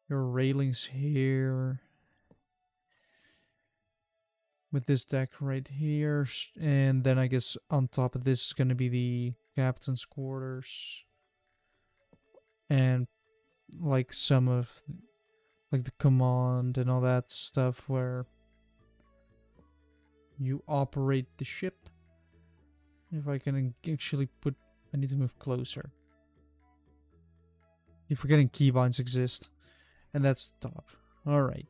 your railings here with this deck right here, and then I guess on top of this is gonna be the captain's quarters and like some of like the command and all that stuff where you operate the ship. If I can actually put... I need to move closer. You're forgetting keybinds exist. And that's the top. Alright.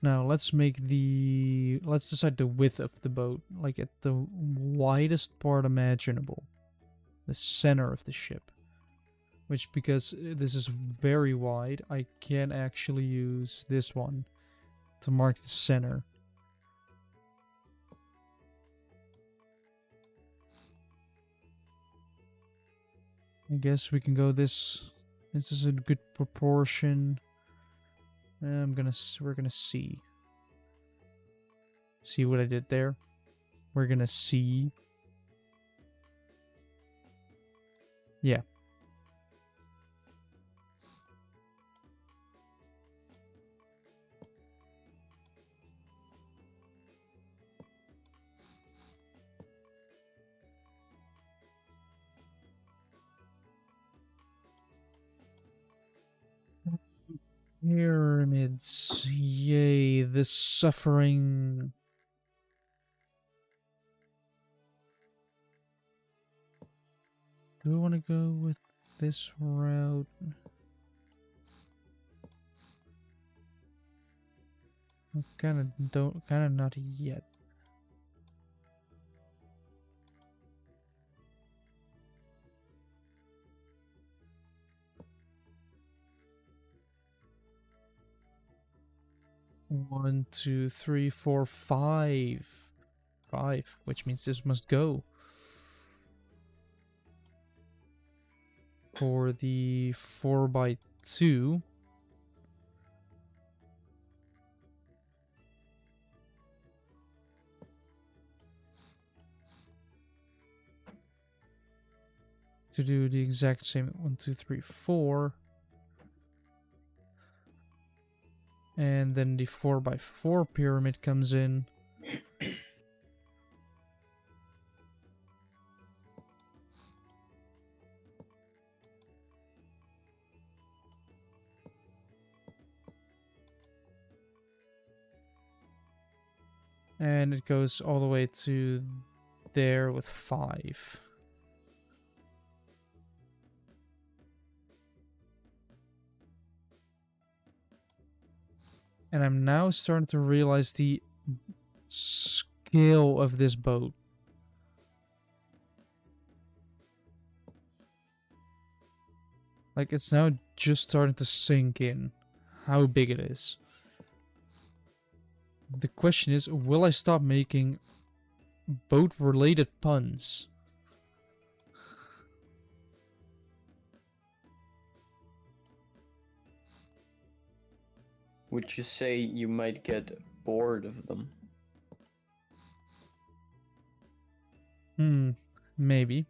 Now let's make the... Let's decide the width of the boat. Like at the widest part imaginable. The center of the ship. Which, because this is very wide, I can actually use this one to mark the center. I guess we can go this. This is a good proportion. We're gonna see. See what I did there? We're gonna see. Yeah. Pyramids. Yay, the suffering. Do I want to go with this route? I kind of not yet. One, two, three, four, five. 5, which means this must go. For the 4x2, to do the exact same 1, 2, 3, 4. And then the 4x4 pyramid comes in. And it goes all the way to there with 5. And I'm now starting to realize the scale of this boat. Like, it's now just starting to sink in how big it is. The question is, will I stop making boat-related puns? Would you say you might get bored of them? Maybe.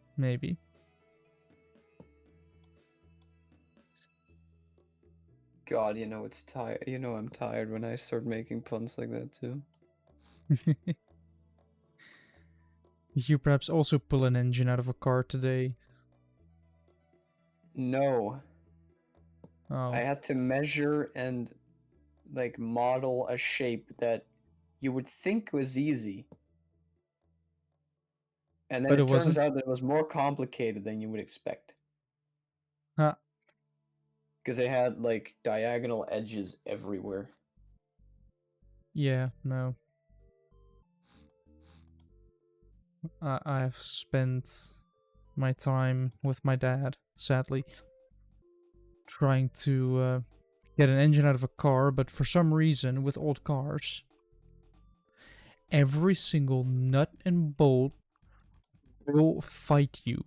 God, it's tired. I'm tired when I start making puns like that too. You perhaps also pull an engine out of a car today. No. Oh. I had to measure and like model a shape that you would think was easy. And then But it it turns wasn't? out that it was more complicated than you would expect. Huh. Because they had like diagonal edges everywhere. Yeah, no. I've spent my time with my dad, sadly, trying to get an engine out of a car, but for some reason, with old cars, every single nut and bolt will fight you.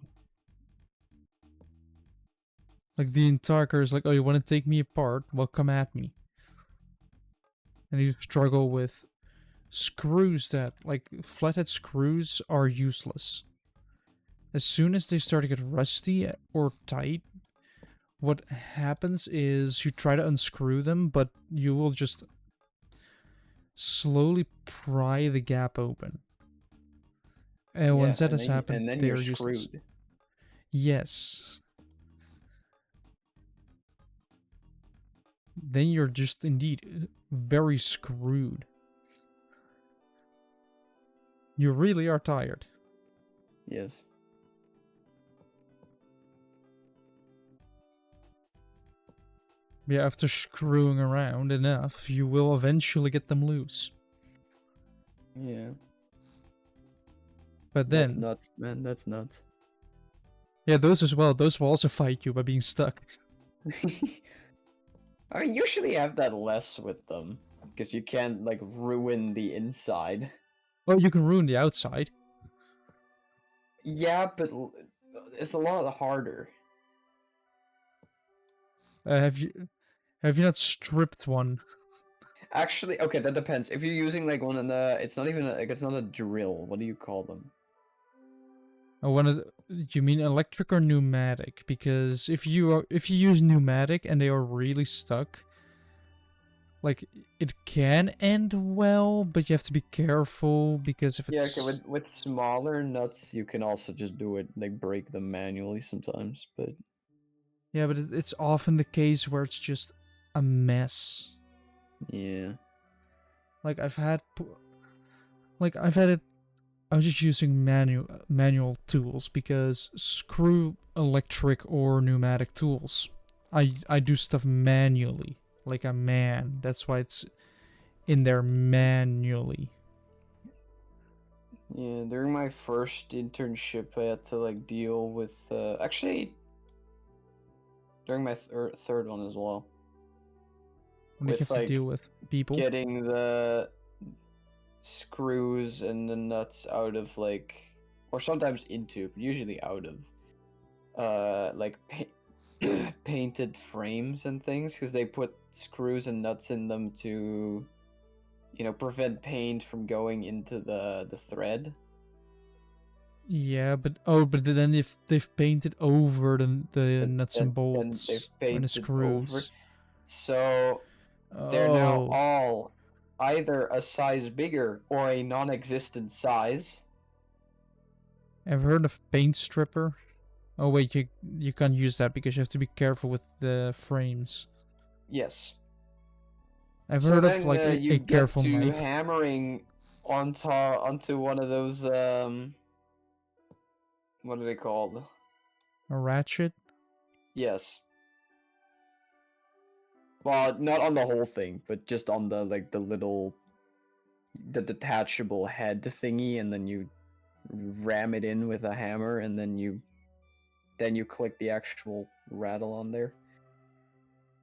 Like, the entire car is like, oh, you want to take me apart? Well, come at me. And you struggle with screws that, like, flathead screws are useless. As soon as they start to get rusty or tight, what happens is you try to unscrew them, but you will just slowly pry the gap open. And once that has happened, and then they you're are useless. screwed. Yes. Then you're just indeed very screwed. You really are tired. Yes. Yeah, after screwing around enough, you will eventually get them loose. Yeah. But That's then... nuts, man. That's nuts. Yeah, those as well. Those will also fight you by being stuck. I mean, usually have that less with them. Because you can't, like, ruin the inside. Well, you can ruin the outside. Yeah, but it's a lot harder. Have you not stripped one? Actually, okay, that depends. If you're using like one of the, it's not even it's not a drill. What do you call them? One of the, you mean electric or pneumatic? Because if you use pneumatic and they are really stuck, like, it can end well, but you have to be careful because if it's... Yeah, okay, with smaller nuts, you can also just do it, like break them manually sometimes, but... Yeah, but it's often the case where it's just a mess. Yeah. Like, I've had it... I was just using manual tools because screw electric or pneumatic tools. I do stuff manually, like a man. That's why it's in there manually. Yeah, during my first internship, I had to like deal with actually during my third one as well. When you have to deal with people. Getting the screws and the nuts out of like, or sometimes into, but usually out of, like painted frames and things, because they put screws and nuts in them to, you know, prevent paint from going into the thread. Yeah, but then they've painted over the nuts and And they've bolts and the painted over, screws. so they're now Oh, all either a size bigger or a non-existent size. I've heard of paint stripper. Oh wait, you can't use that because you have to be careful with the frames. Yes. I've So heard of then like you a get careful to knife. hammering onto one of those what are they called? A ratchet? Yes. Well, not on the whole thing, but just on the like the detachable head thingy, and then you ram it in with a hammer, and then you click the actual rattle on there.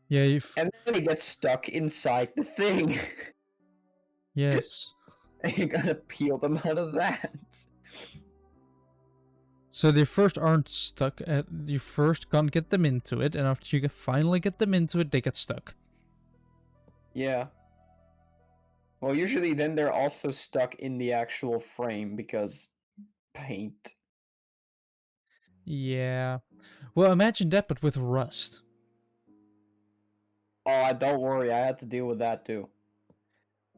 Yeah, And then it gets stuck inside the thing. yes. And you gotta peel them out of that. So they first aren't stuck. You first can't get them into it, and after you finally get them into it, they get stuck. Yeah. Well, usually then they're also stuck in the actual frame because paint. Yeah. Well, imagine that, but with rust. Oh, don't worry, I had to deal with that too.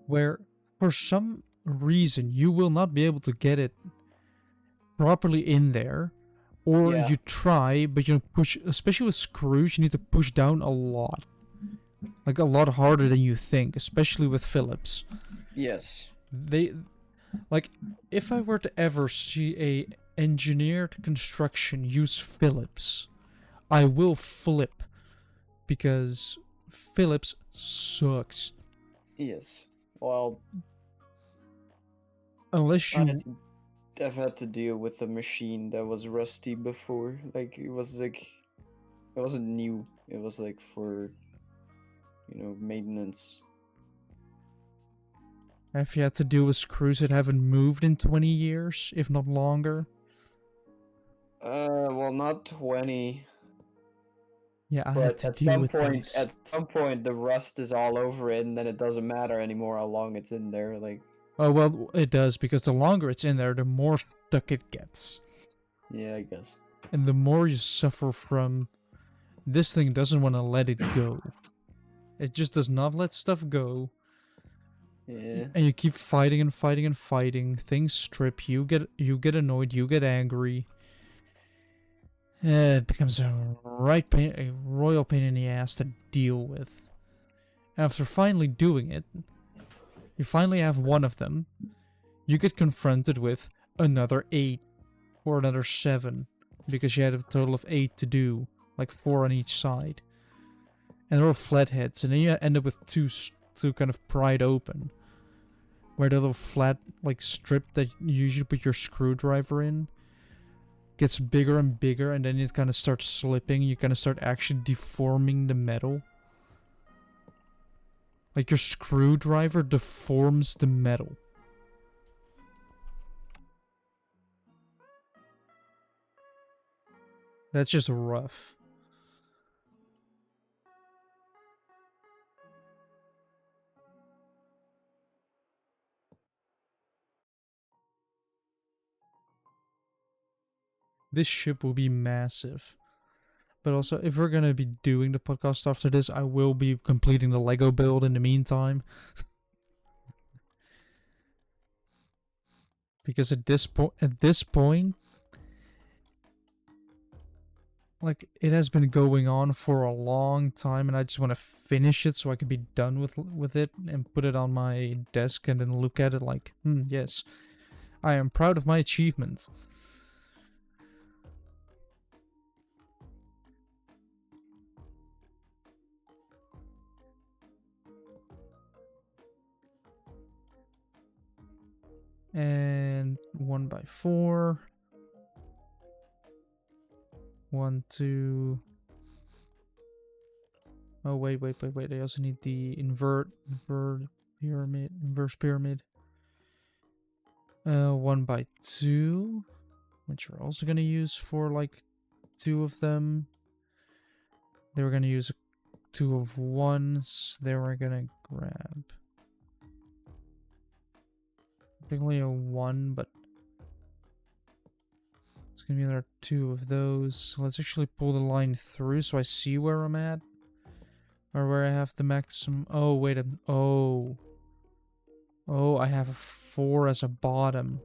Where, for some reason, you will not be able to get it properly in there. Or Yeah. you try, but you push, especially with screws, you need to push down a lot. Like a lot harder than you think, especially with Phillips. Yes. They, like, if I were to ever see a engineered construction use Phillips, I will flip. Because Phillips sucks. Yes. Well, Unless you... I've had to deal with a machine that was rusty before. Like it wasn't new. It was like for, you know, maintenance. Have you had to deal with screws that haven't moved in 20 years, if not longer? Well, not 20, Yeah, I had but to deal with those. at some point, the rust is all over it, and then it doesn't matter anymore how long it's in there. Like, Oh, well, it does, because the longer it's in there, the more stuck it gets. yeah, I guess. And the more you suffer from... This thing doesn't want to let it go. It just does not let stuff go. Yeah. And you keep fighting and fighting and fighting. Things strip. You get annoyed. You get angry. It becomes a royal pain in the ass to deal with. After finally doing it, you finally have one of them. You get confronted with another 8 or another 7 because you had a total of 8 to do, like 4 on each side. And they're all flatheads, and then you end up with two kind of pried open, where the little flat like strip that you usually put your screwdriver in gets bigger and bigger, and then it kind of starts slipping. You kind of start actually deforming the metal. Like your screwdriver deforms the metal. That's just rough. This ship will be massive. But also, if we're gonna be doing the podcast after this, I will be completing the Lego build in the meantime. Because at this point, like, it has been going on for a long time, and I just want to finish it so I can be done with it and put it on my desk and then look at it like, yes, I am proud of my achievement. And 1x4. 1, 2. Oh, wait. I also need the inverse pyramid. 1x2, which we're also gonna use for like 2 of them. Then we're gonna use 2 of 1s. Then we're gonna grab only a 1, but it's gonna be another 2 of those. So let's actually pull the line through so I see where I'm at. Or where I have the maximum. Oh, wait a... Oh. Oh, I have a 4 as a bottom.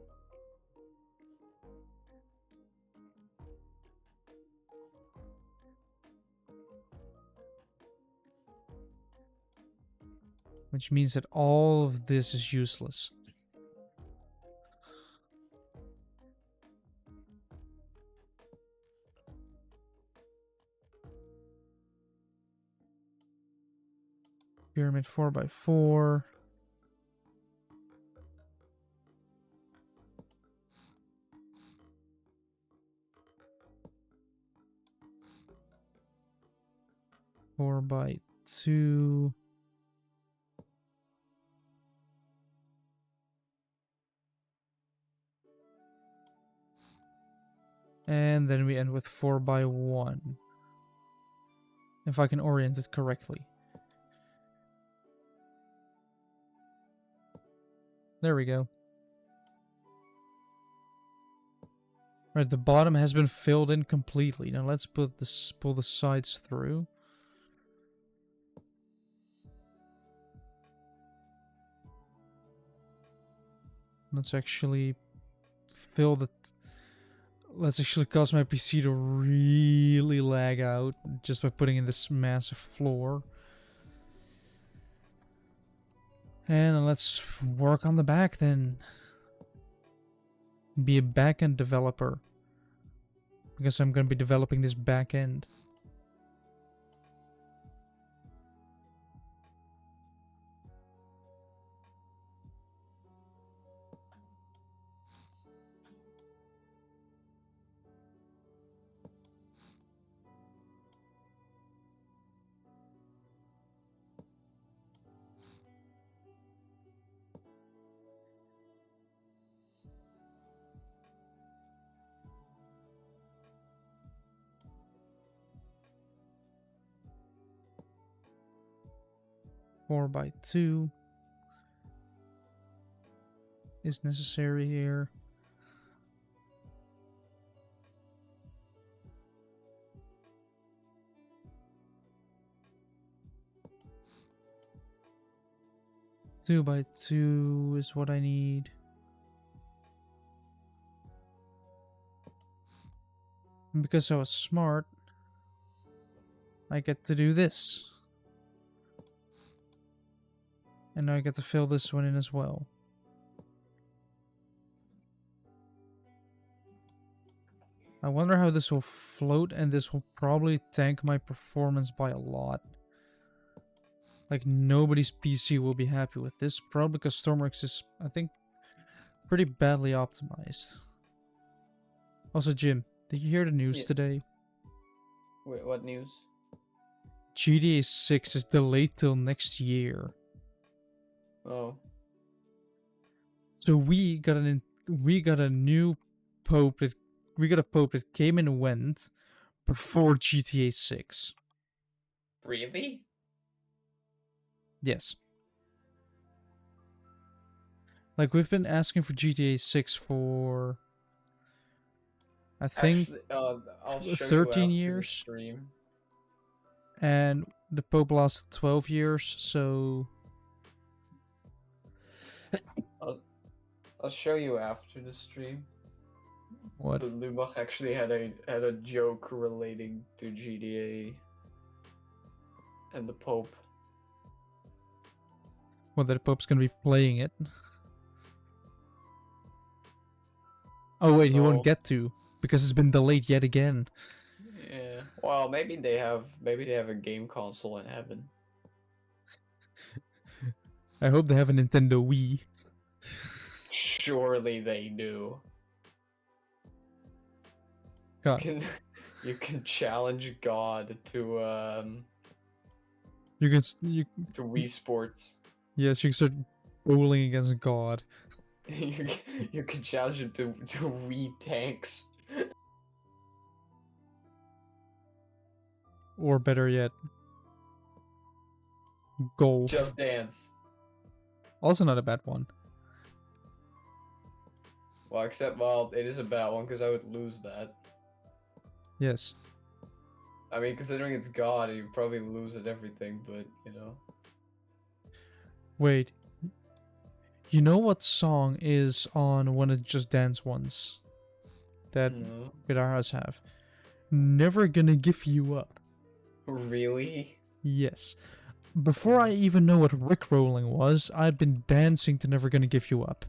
Which means that all of this is useless. Pyramid 4x4. Four by 2. And then we end with 4x1. If I can orient it correctly. There we go. Right, the bottom has been filled in completely. Now let's put this, pull the sides through. Let's actually fill the... Let's actually cause my PC to really lag out just by putting in this massive floor. And let's work on the back then. Be a back-end developer. Because I'm going to be developing this back-end. Four by 2 is necessary here. Two by 2 is what I need. And because I was smart, I get to do this. And now I get to fill this one in as well. I wonder how this will float, and this will probably tank my performance by a lot. Like, nobody's PC will be happy with this, probably because Stormworks is, I think, pretty badly optimized. Also, Jim, did you hear the news today? Wait, what news? GTA 6 is delayed till next year. Oh. So we got a new pope that we got a pope that came and went before GTA 6. Really? Yes. Like, we've been asking for GTA 6 for, I think, Actually, I'll show 13 you years. Stream. And the pope lasted 12 years, so... I'll show you after the stream. What? But Lubach actually had a joke relating to GTA and the Pope. Well, that the Pope's gonna be playing it. Oh wait, he No. won't get to because it's been delayed yet again. Yeah. Well, maybe they have a game console in heaven. I hope they have a Nintendo Wii. Surely they do. God. You can challenge God to You Wii Sports. Yes, you can start bowling against God. You can challenge him to read tanks. Or better yet, golf. Just Dance. Also not a bad one. Well, well, it is a bad one because I would lose that. Yes. I mean, considering it's God, you probably lose at everything, but you know. Wait. You know what song is on one of the Just Dance ones that No. guitars have? Never Gonna Give You Up. Really? Yes. Before I even know what Rickrolling was, I'd been dancing to Never Gonna Give You Up.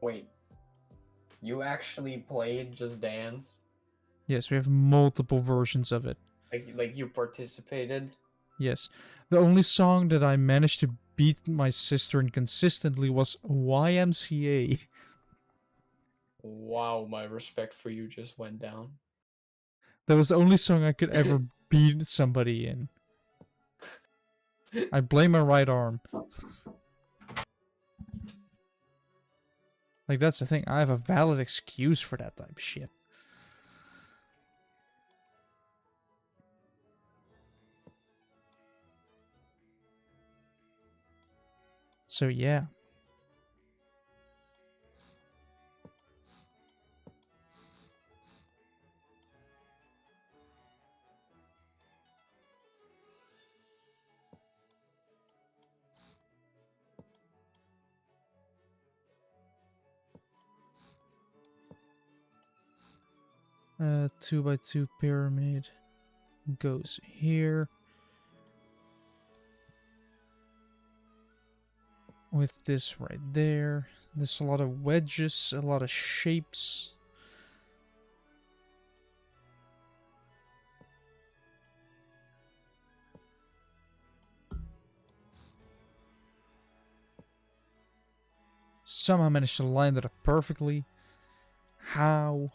Wait. You actually played Just Dance? Yes, we have multiple versions of it. Like you participated? Yes. The only song that I managed to beat my sister in consistently was YMCA. Wow, my respect for you just went down. That was the only song I could ever beat somebody in. I blame my right arm. Like, that's the thing. I have a valid excuse for that type of shit. So, yeah. A 2x2 pyramid goes here. With this right there. There's a lot of wedges, a lot of shapes. Somehow managed to line that up perfectly. How?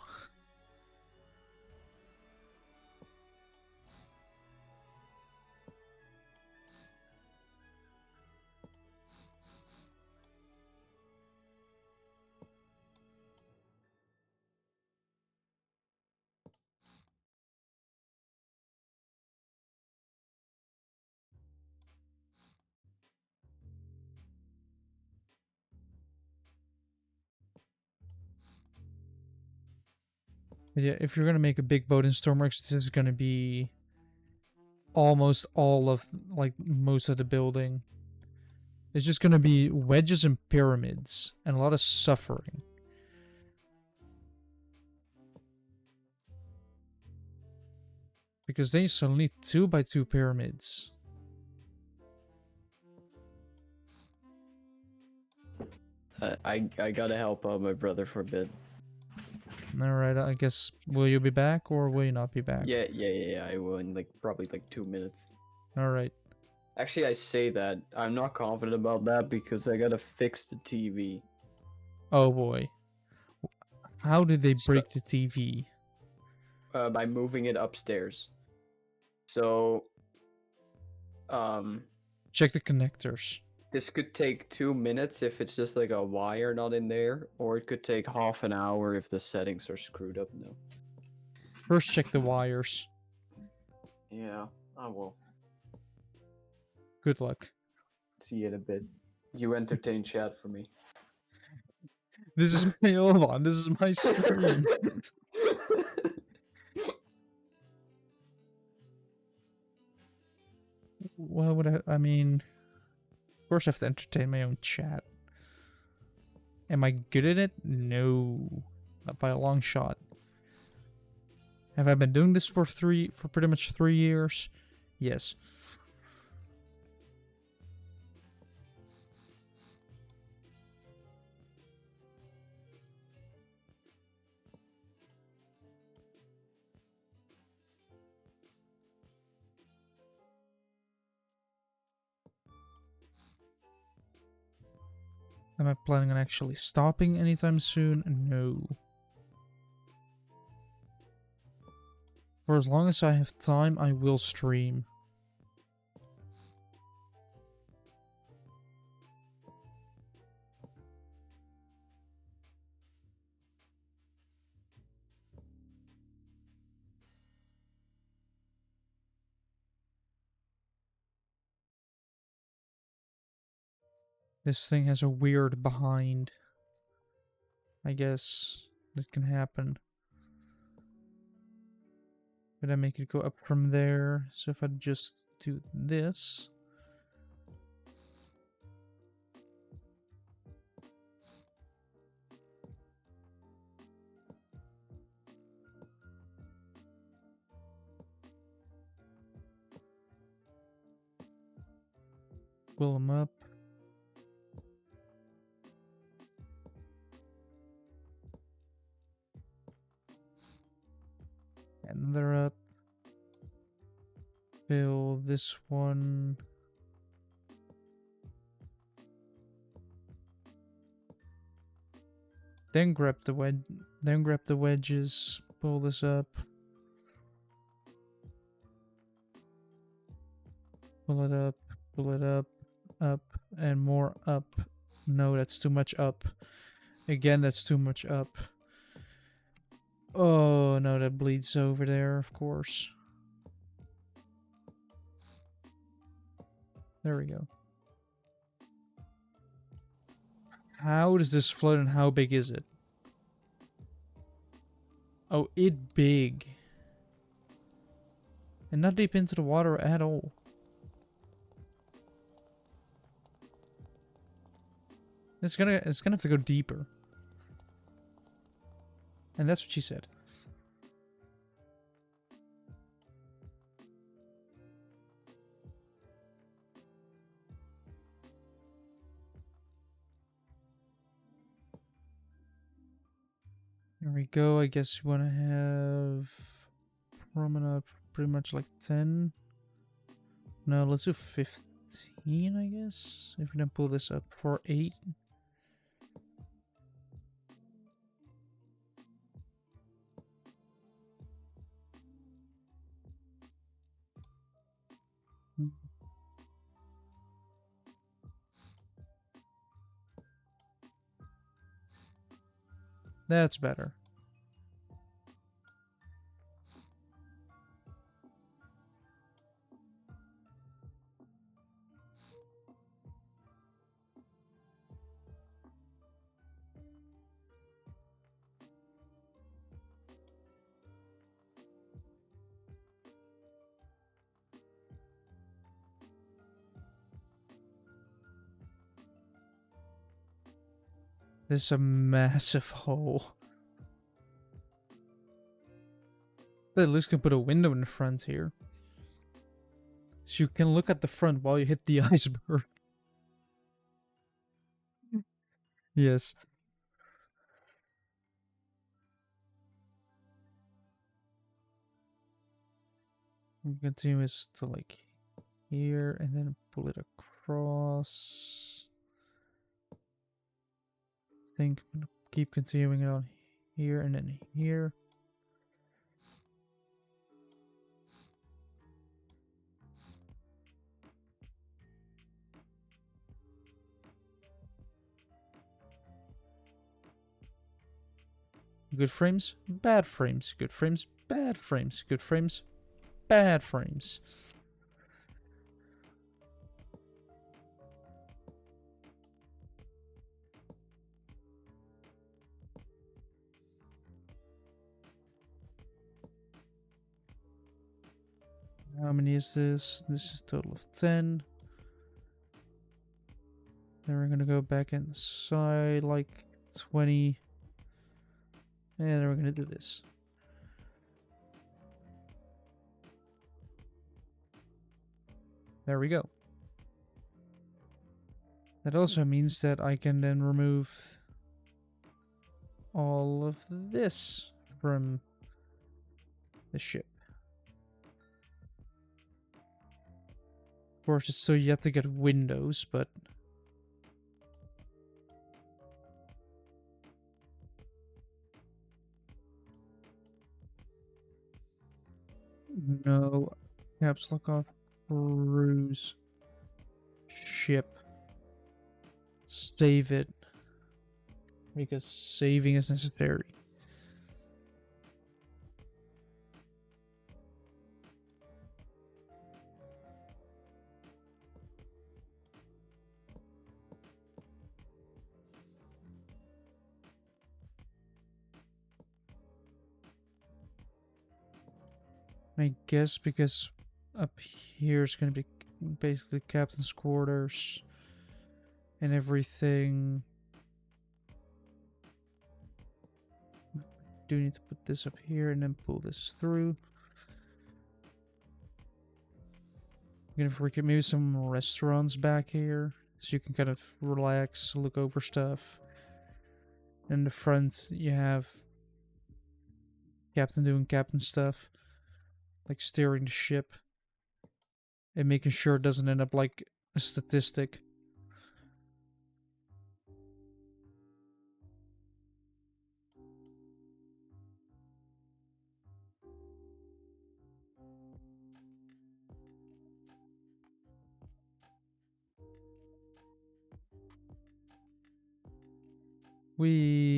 But yeah, if you're gonna make a big boat in Stormworks, this is gonna be almost all of, like, most of the building. It's just gonna be wedges and pyramids, and a lot of suffering. Because they still need 2x2 pyramids. I gotta help out my brother for a bit. Alright, I guess, will you be back, or will you not be back? Yeah, I will in like probably like 2 minutes. Alright. Actually, I say that. I'm not confident about that because I gotta fix the TV. Oh boy. How did they So- break the TV? By moving it upstairs. So, Check the connectors. this could take 2 minutes if it's just like a wire not in there, or it could take half an hour if the settings are screwed up. No. First check the wires. Yeah, I will. Good luck. See you in a bit. You entertain chat for me. This is my hold on, this is my stream. What would I mean, of course I have to entertain my own chat. Am I good at it? No. Not by a long shot. Have I been doing this for pretty much 3 years? Yes. Am I planning on actually stopping anytime soon? No. For as long as I have time, I will stream. This thing has a weird behind. I guess that can happen. But I make it go up from there. So if I just do this. Pull them up. And they're up. Fill this one. Then grab the wedges. Pull this up. Pull it up. Pull it up. Up. And more up. No, that's too much up. Again, that's too much up. Oh, no, that bleeds over there, of course. There we go. How does this float and how big is it? Oh, it big. And not deep into the water at all. It's gonna have to go deeper. And that's what she said. There we go. I guess you want to have promenade pretty much like 10. No, let's do 15, I guess. If we can pull this up for 8. That's better. This is a massive hole. But at least can put a window in the front here. So you can look at the front while you hit the iceberg. Yes. We continue this to like here and then pull it across. I think I'm gonna keep continuing it on here and then here. Good frames, bad frames, good frames, bad frames, good frames, bad frames. How many is this? This is a total of 10. Then we're gonna go back inside like 20. And then we're gonna do this. There we go. That also means that I can then remove all of this from the ship. Of course, it's still yet to get windows, but... No. Caps lock off. Cruise. Ship. Save it. Because saving is necessary. I guess because up here is gonna be basically captain's quarters and everything. Do need to put this up here and then pull this through. I'm gonna forget maybe some restaurants back here so you can kind of relax, look over stuff. In the front, you have captain doing captain stuff, like steering the ship and making sure it doesn't end up like a statistic.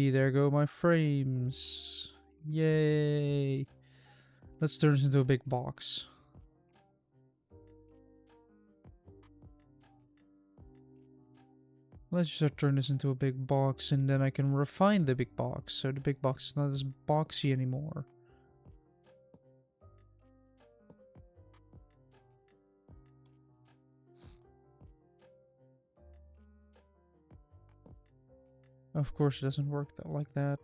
There go my frames. Yay. Let's turn this into a big box. Let's just turn this into a big box and then I can refine the big box so the big box is not as boxy anymore. Of course it doesn't work like that.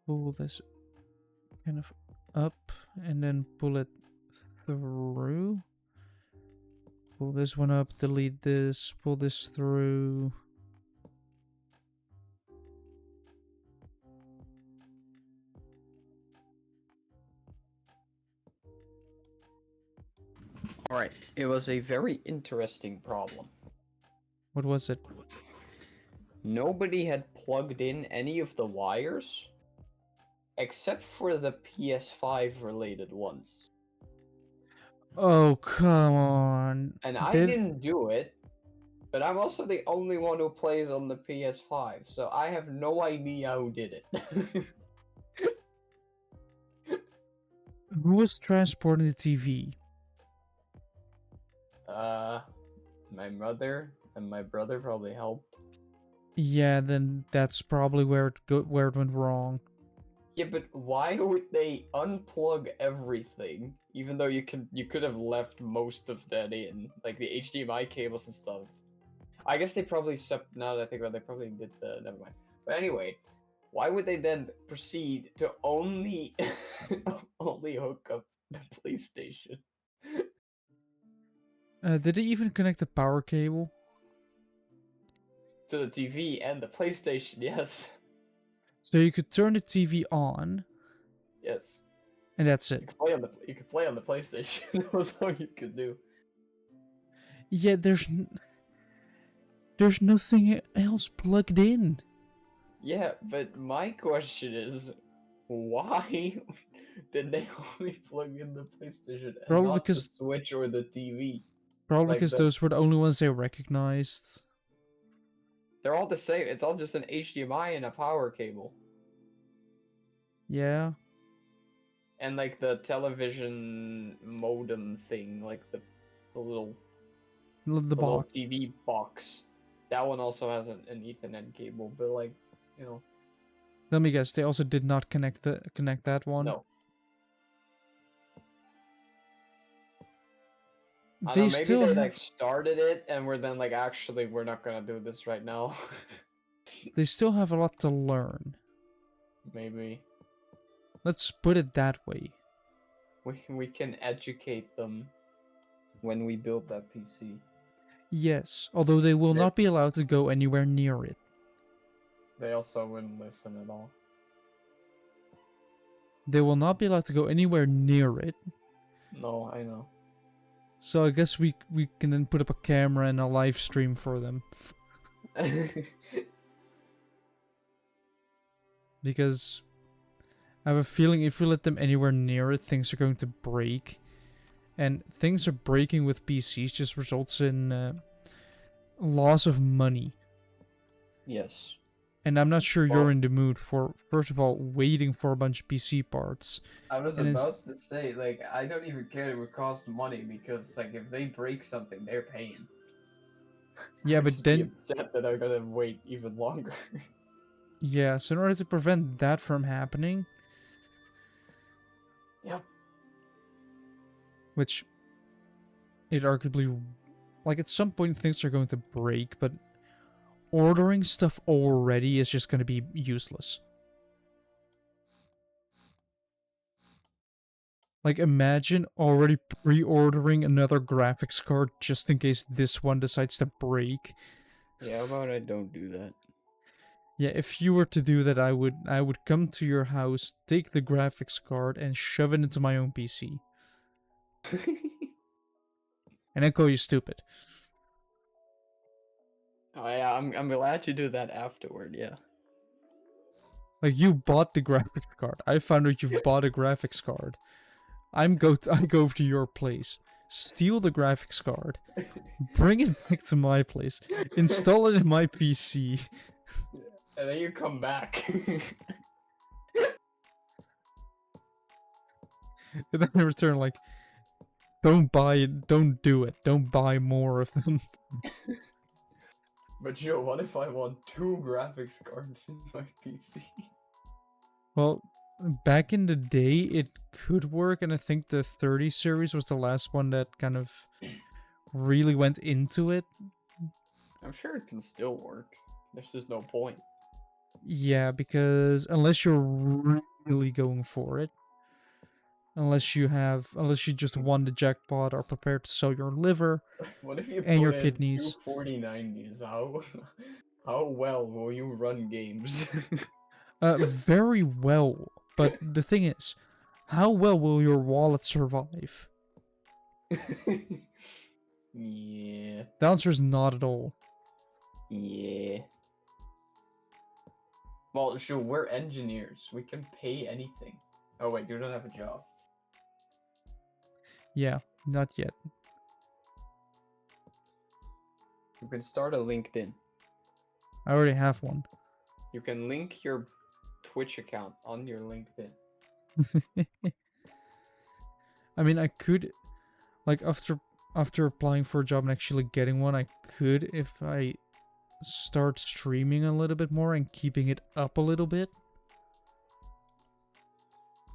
Pull this kind of up and then pull it through. Pull this one up, delete this, pull this through. Alright, it was a very interesting problem. What was it? Nobody had plugged in any of the wires except for the PS5 related ones. Oh, come on. And I didn't do it, but I'm also the only one who plays on the PS5, so I have no idea who did it. Who was transporting the TV? My mother and my brother probably helped. Yeah, then that's probably where it went wrong. Yeah, but why would they unplug everything? Even though you could have left most of that in, like the HDMI cables and stuff. I guess they probably now that I think about it, they probably did the never mind. But anyway, why would they then proceed to only only hook up the PlayStation? Did they even connect the power cable? To the TV and the PlayStation, yes. So you could turn the TV on. Yes. And that's it. You could play on the PlayStation. That was all you could do. Yeah, there's nothing else plugged in. Yeah, but my question is, why did they only plug in the PlayStation and Probably not because the Switch or the TV? Probably Like because those were the only ones they recognized. They're all the same. It's all just an HDMI and a power cable. Yeah. And like the television modem thing, like the little little TV box. That one also has an Ethernet cable, but like, you know. Let me guess, they also did not connect that one. No. They maybe still they have... like started it and we're then like, actually we're not gonna do this right now. They still have a lot to learn. Maybe. Let's put it that way. We can educate them when we build that PC. Yes, although they will not be allowed to go anywhere near it. They also wouldn't listen at all. They will not be allowed to go anywhere near it. No, I know. So I guess we can then put up a camera and a live stream for them. Because I have a feeling if we let them anywhere near it, things are going to break. And things are breaking with PCs just results in loss of money. Yes. And I'm not sure you're Well, in the mood for, first of all, waiting for a bunch of PC parts. I was And it's, about to say, like, I don't even care it would cost money because, like, if they break something, they're paying. yeah, I'd but just be then, upset that I gotta wait even longer. yeah, so in order to prevent that from happening, Yep. which it arguably, like, at some point things are going to break, but ordering stuff already is just going to be useless. Like, imagine already pre-ordering another graphics card just in case this one decides to break. Yeah, how about I don't do that? Yeah, if you were to do that, I would come to your house, take the graphics card, and shove it into my own PC, and then call you stupid. Oh yeah, I'm glad you do that afterward. Yeah. Like, you bought the graphics card. I found out you've bought a graphics card. I go over to your place, steal the graphics card, bring it back to my place, install it in my PC, And then you come back. and then in return, like, don't buy it, don't do it, don't buy more of them. But Joe, what if I want 2 graphics cards in my PC? Well, back in the day, it could work, and I think the 30 series was the last one that kind of really went into it. I'm sure it can still work. There's just no point. Yeah, because unless you're really going for it, unless you just won the jackpot, are prepared to sell your liver What if you and put your in two kidneys. 4090s? How well will you run games? Very well. But the thing is, how well will your wallet survive? Yeah. The answer is not at all. Yeah. Well, sure, we're engineers. We can pay anything. Oh wait, you don't have a job. Yeah, not yet. You can start a LinkedIn. I already have one. You can link your Twitch account on your LinkedIn. I mean, I could, like, after applying for a job and actually getting one, I could, if I start streaming a little bit more and keeping it up a little bit,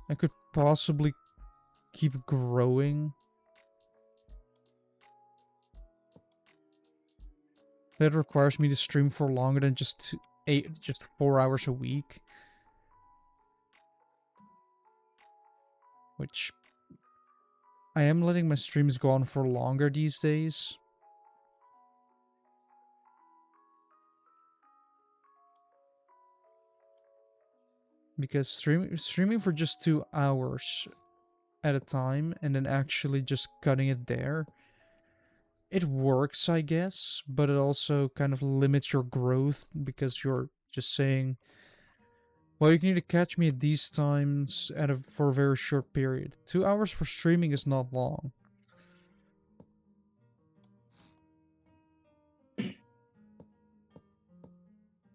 I could possibly keep growing. That requires me to stream for longer than just 4 hours a week. Which I am letting my streams go on for longer these days. Because streaming for just 2 hours at a time and then actually just cutting it there, it works, I guess, but it also kind of limits your growth because you're just saying, well, you need to catch me at these times for a very short period. 2 hours for streaming is not long.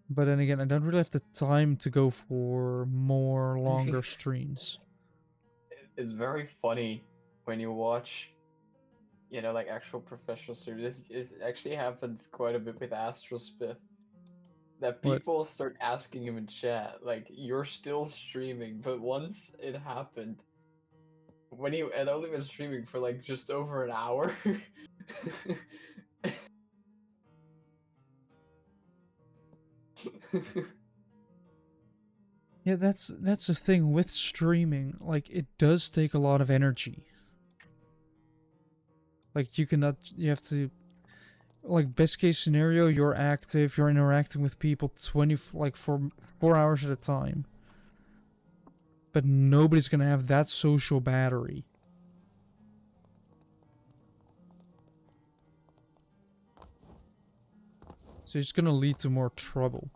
But then again, I don't really have the time to go for more longer streams. It's very funny when you watch, like actual professional streamers. It actually happens quite a bit with Astral Spiff. That What? people start asking him in chat, like, you're still streaming, but once it happened, when he had only been streaming for like just over an hour. Yeah, that's the thing with streaming. Like, it does take a lot of energy. Like, you have to, like, best case scenario, you're active, you're interacting with people for 4 hours at a time. But nobody's gonna have that social battery. So it's gonna lead to more trouble.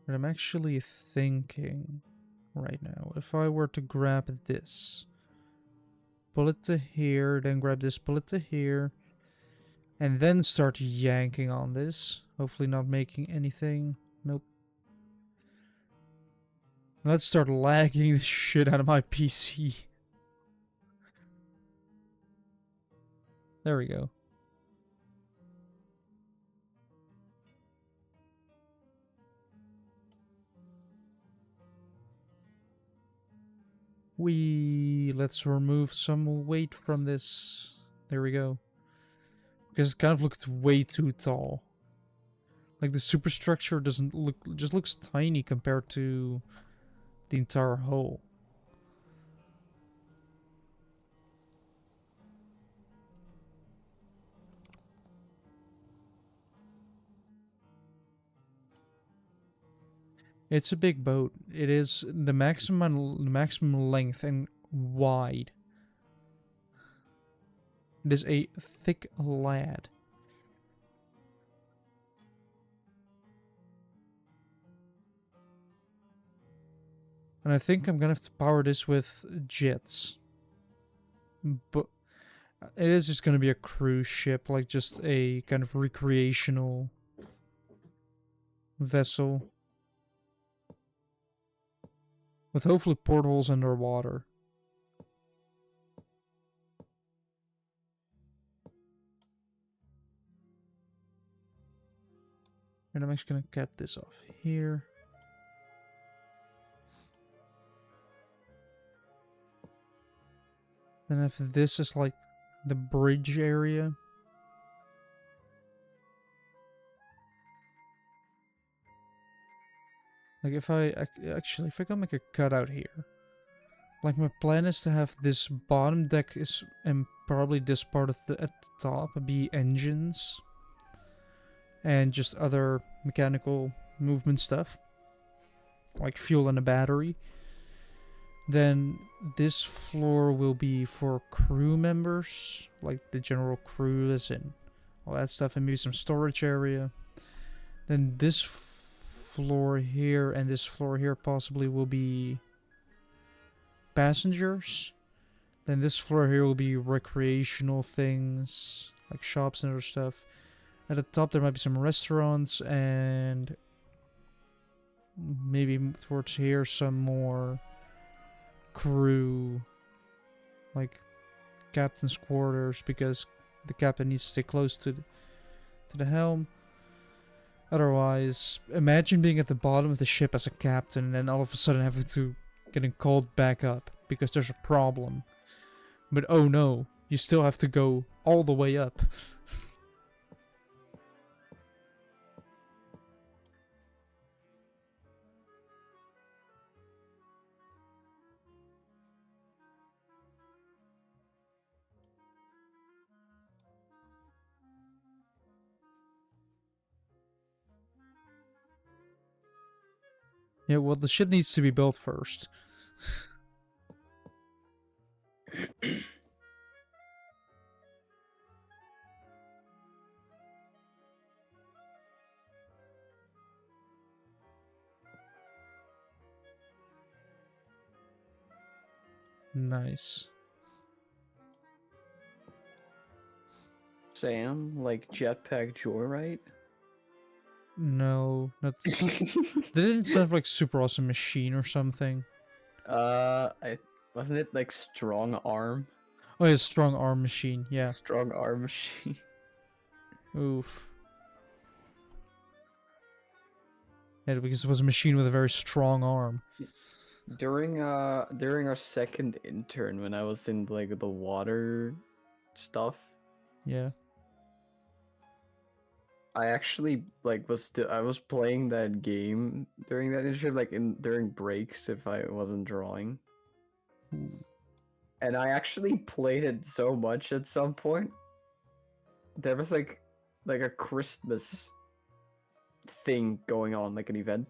But I'm actually thinking, right now. If I were to grab this, pull it to here, then grab this, pull it to here, and then start yanking on this. Hopefully not making anything. Nope. Let's start lagging the shit out of my PC. There we go. Let's remove some weight from this. There we go. Because it kind of looked way too tall. Like the superstructure doesn't look, just looks tiny compared to the entire hull. It's a big boat. It is the maximum length and wide. It is a thick lad. And I think I'm gonna have to power this with jets. But it is just gonna be a cruise ship, like just a kind of recreational vessel. With hopefully portholes underwater. And I'm actually gonna cap this off here. Then if this is like the bridge area. Like if I can make a cutout here. Like my plan is to have this bottom deck and probably this part of at the top be engines. And just other mechanical movement stuff. Like fuel and a battery. Then this floor will be for crew members, like the general crew is in all that stuff, and maybe some storage area. Then this floor here and this floor here possibly will be passengers. Then this floor here will be recreational things, like shops and other stuff. At the top there might be some restaurants, and maybe towards here some more crew, like captain's quarters, because the captain needs to stay close to the helm. Otherwise, imagine being at the bottom of the ship as a captain and then all of a sudden having to getting called back up because there's a problem. But oh no, you still have to go all the way up. Yeah, well, the ship needs to be built first. Nice. Sam, like jetpack joyride? No, not. They didn't sound like super awesome machine or something. Wasn't it like strong arm? Oh yeah, strong arm machine. Yeah. Strong arm machine. Oof. Yeah, because it was a machine with a very strong arm. During our second intern, when I was in like the water stuff. Yeah. I actually like I was playing that game during that internship, like during breaks if I wasn't drawing. Ooh. And I actually played it so much at some point. There was like a Christmas thing going on, like an event.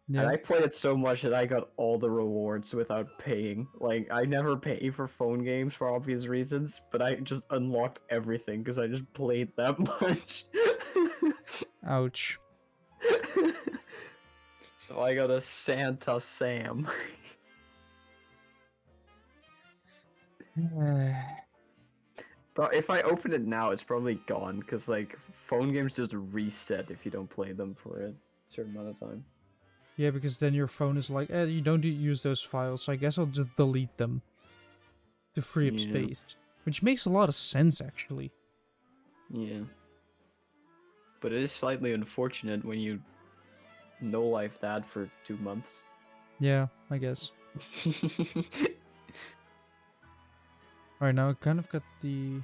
Yeah. And I played it so much that I got all the rewards without paying. Like, I never pay for phone games for obvious reasons, but I just unlocked everything because I just played that much. Ouch. So I got a Santa Sam. But if I open it now, it's probably gone because like phone games just reset if you don't play them for a certain amount of time. Yeah, because then your phone is like, you don't use those files, so I guess I'll just delete them to free up Yeah. space. Which makes a lot of sense, actually. Yeah. But it is slightly unfortunate when you no life that for 2 months. Yeah, I guess. Alright, now I kind of got the...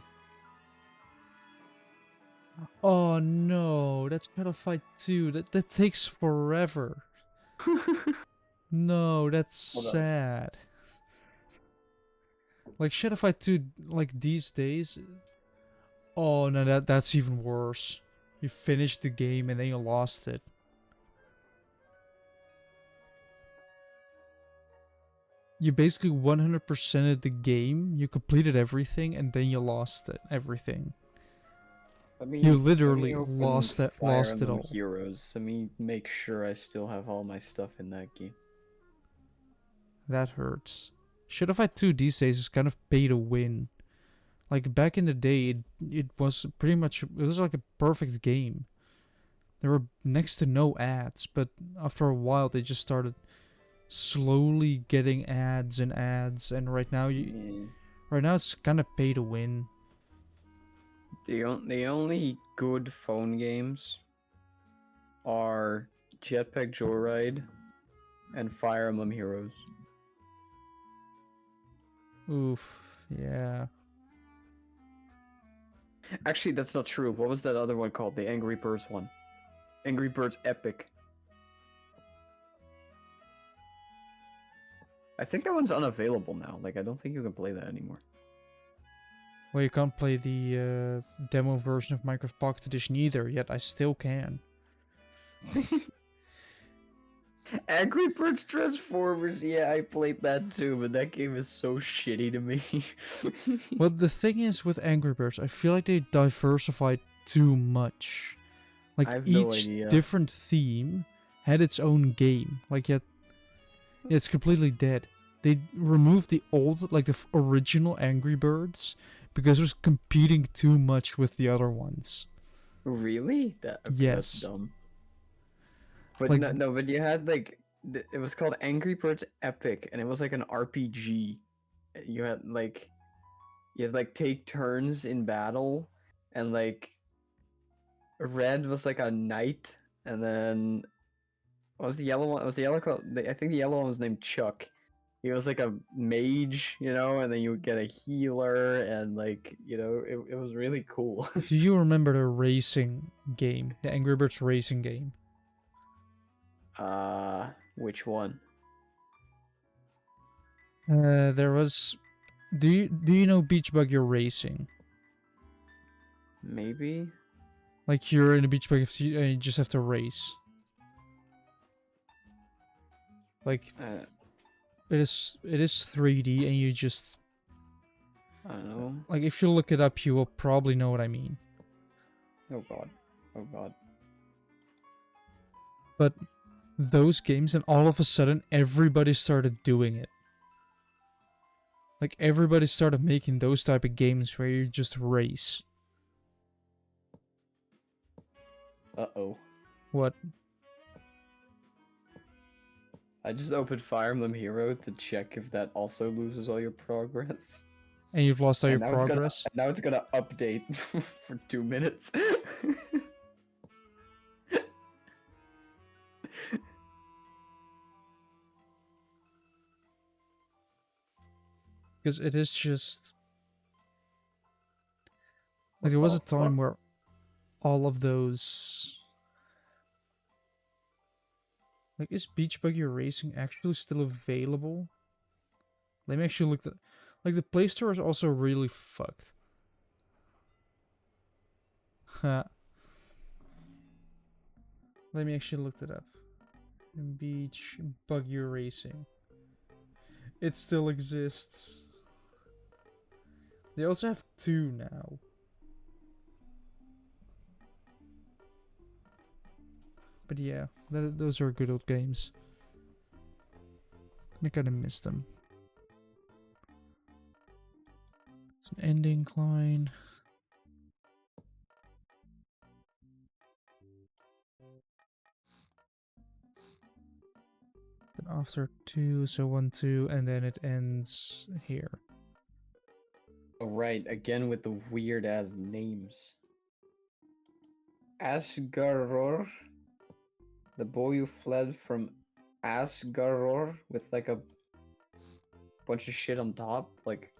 Oh no, that's Shadow Fight 2. That takes forever. No, that's Hold on. sad. Like Shadow Fight 2, like these days. Oh no, that's even worse. You finished the game and then you lost it. You basically 100%ed the game, you completed everything, and then you lost it. Everything. You literally lost it all. Heroes. Let me make sure I still have all my stuff in that game. That hurts. Shadow Fight 2 these days is kind of pay to win. Like back in the day, it was pretty much, it was like a perfect game. There were next to no ads, but after a while they just started slowly getting ads, and right now it's kind of pay to win. The only good phone games are Jetpack Joyride and Fire Emblem Heroes. Oof, yeah. Actually, that's not true. What was that other one called? The Angry Birds one. Angry Birds Epic. I think that one's unavailable now. Like, I don't think you can play that anymore. Well, you can't play the demo version of Minecraft Pocket Edition either, yet I still can. Angry Birds Transformers, yeah, I played that too, but that game is so shitty to me. Well, the thing is with Angry Birds, I feel like they diversified too much. Like, I have each no idea. different theme had its own game. Like, yet it's completely dead. They removed the old, like the original Angry Birds, because it was competing too much with the other ones. Really? Yes. That's dumb. But like, no, but you had like it was called Angry Birds Epic, and it was like an RPG. You had like take turns in battle, and like red was like a knight, and then what was the yellow one? Was the yellow called? I think the yellow one was named Chuck. He was like a mage, and then you would get a healer, and like it was really cool. Do you remember the racing game, the Angry Birds racing game? Which one? There was. Do you know Beach Buggy Racing? Maybe. Like you're in a beach buggy and you just have to race. Like it is 3D and you just. I don't know. Like if you look it up, you will probably know what I mean. Oh god. Oh god. But those games, and all of a sudden everybody started doing it. Like everybody started making those type of games where you just race. Uh-oh. What? I just opened Fire Emblem Hero to check if that also loses all your progress. And you've lost all your progress? Now it's gonna update for 2 minutes. Because it is just... Like, there was a time where all of those... Like, is Beach Buggy Racing actually still available? Let me actually look at... Like, the Play Store is also really fucked. Let me actually look it up. Beach Buggy Racing. It still exists. They also have 2 now. But yeah, those are good old games. I kind of miss them. End incline. Then after 2, so 1, 2, and then it ends here. Oh, right, again with the weird ass names. Asgaror, the boy who fled from Asgaror with like a bunch of shit on top, like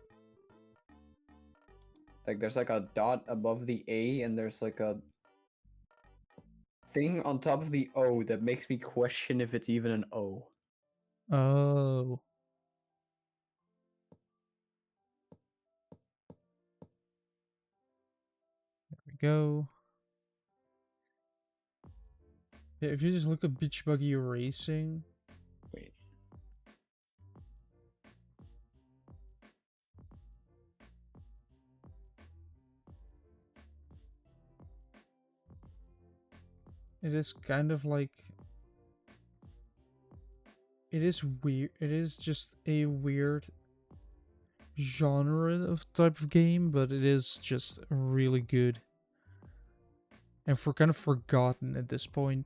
there's like a dot above the A and there's like a thing on top of the O that makes me question if it's even an O. Oh. There we go. Yeah, if you just look at Beach Buggy Racing. Wait. It is kind of like... It is weird. It is just a weird genre of type of game, but it is just really good. And for kind of forgotten at this point.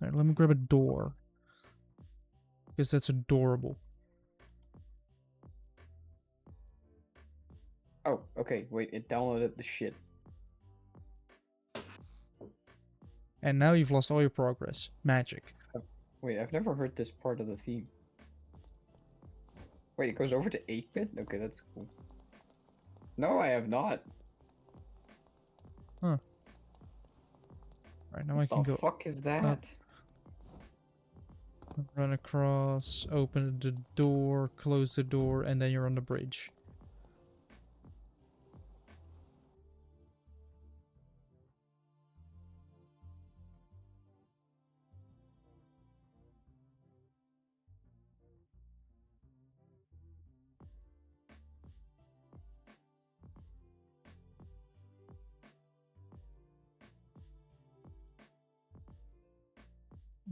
Alright, let me grab a door. Because that's adorable. Oh, okay, wait, it downloaded the shit. And now you've lost all your progress. Magic. Wait, I've never heard this part of the theme. Wait, it goes over to 8-bit? Okay, that's cool. No, I have not. Huh. Right, now I can go The fuck is that? up. Run across, open the door, close the door, and then you're on the bridge.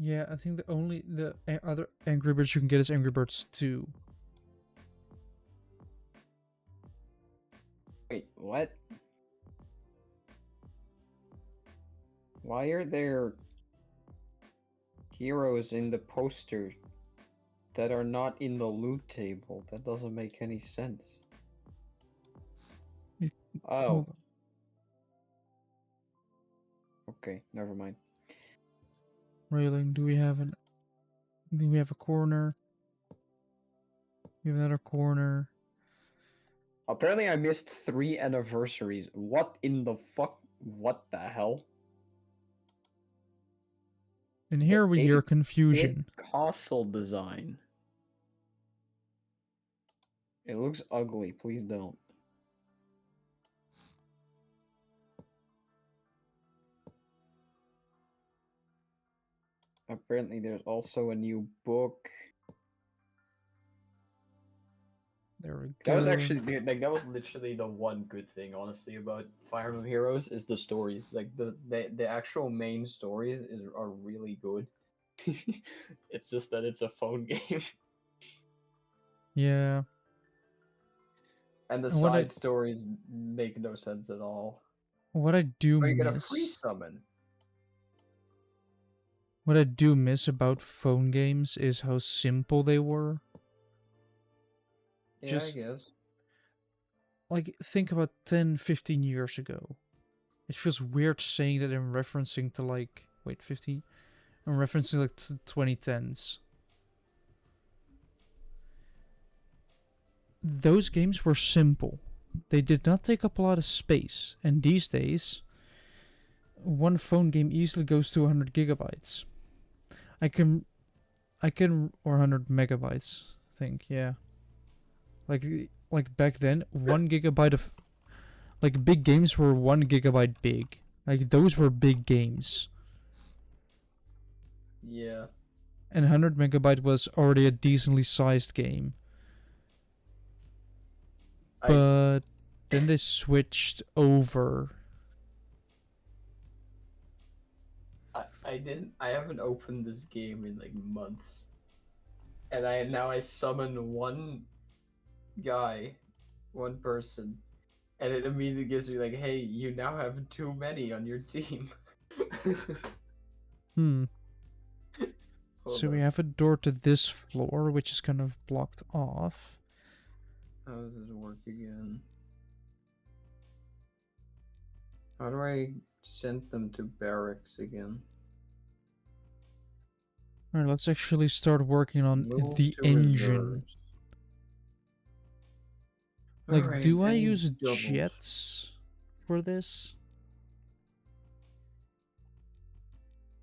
Yeah, I think the other Angry Birds you can get is Angry Birds 2. Wait, what? Why are there heroes in the poster that are not in the loot table? That doesn't make any sense. Oh. Hold on. Okay, never mind. Railing, do we have a corner? We have another corner. Apparently I missed 3 anniversaries. What in the fuck? What the hell? And here we hear confusion. Castle design. It looks ugly, please don't. Apparently there's also a new book. There we go. That was actually like that was literally the one good thing, honestly, about Fire Emblem Heroes is the stories. Like the actual main stories are really good. It's just that it's a phone game. Yeah. And the side stories make no sense at all. What I do Oh, you miss... get a free summon. What I do miss about phone games is how simple they were. Yeah, I guess. Like, think about 10, 15 years ago. It feels weird saying that in referencing to like... Wait, 15? I'm referencing like to 2010s. Those games were simple. They did not take up a lot of space. And these days, one phone game easily goes to 100 gigabytes. I can, or 100 megabytes, I think, yeah. Like back then, 1 gigabyte of, like big games were 1 gigabyte big. Like those were big games. Yeah. And 100 megabyte was already a decently sized game. But then they switched over. I I haven't opened this game in like months. And I summon one guy, one person, and it immediately gives me like, hey, you now have too many on your team. Hmm. Hold So we on. have a door to this floor, which is kind of blocked off. How does this work again? How do I send them to barracks again? Alright, let's actually start working on Move the to engine. reserves. Like, Alright, do I need use doubles. jets for this?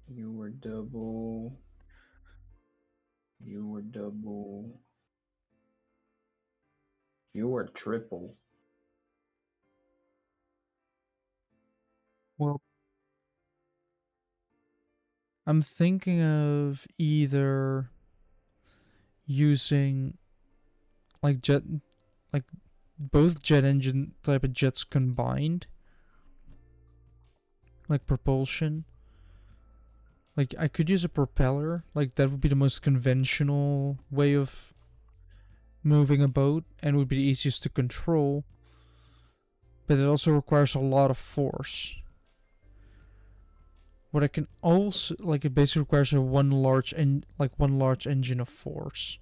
You were double. You were double. You were triple. Well, I'm thinking of either using like like both jet engine type of jets combined, like propulsion. Like I could use a propeller, like that would be the most conventional way of moving a boat and would be the easiest to control, but it also requires a lot of force. What I can also like it basically requires one large engine of force.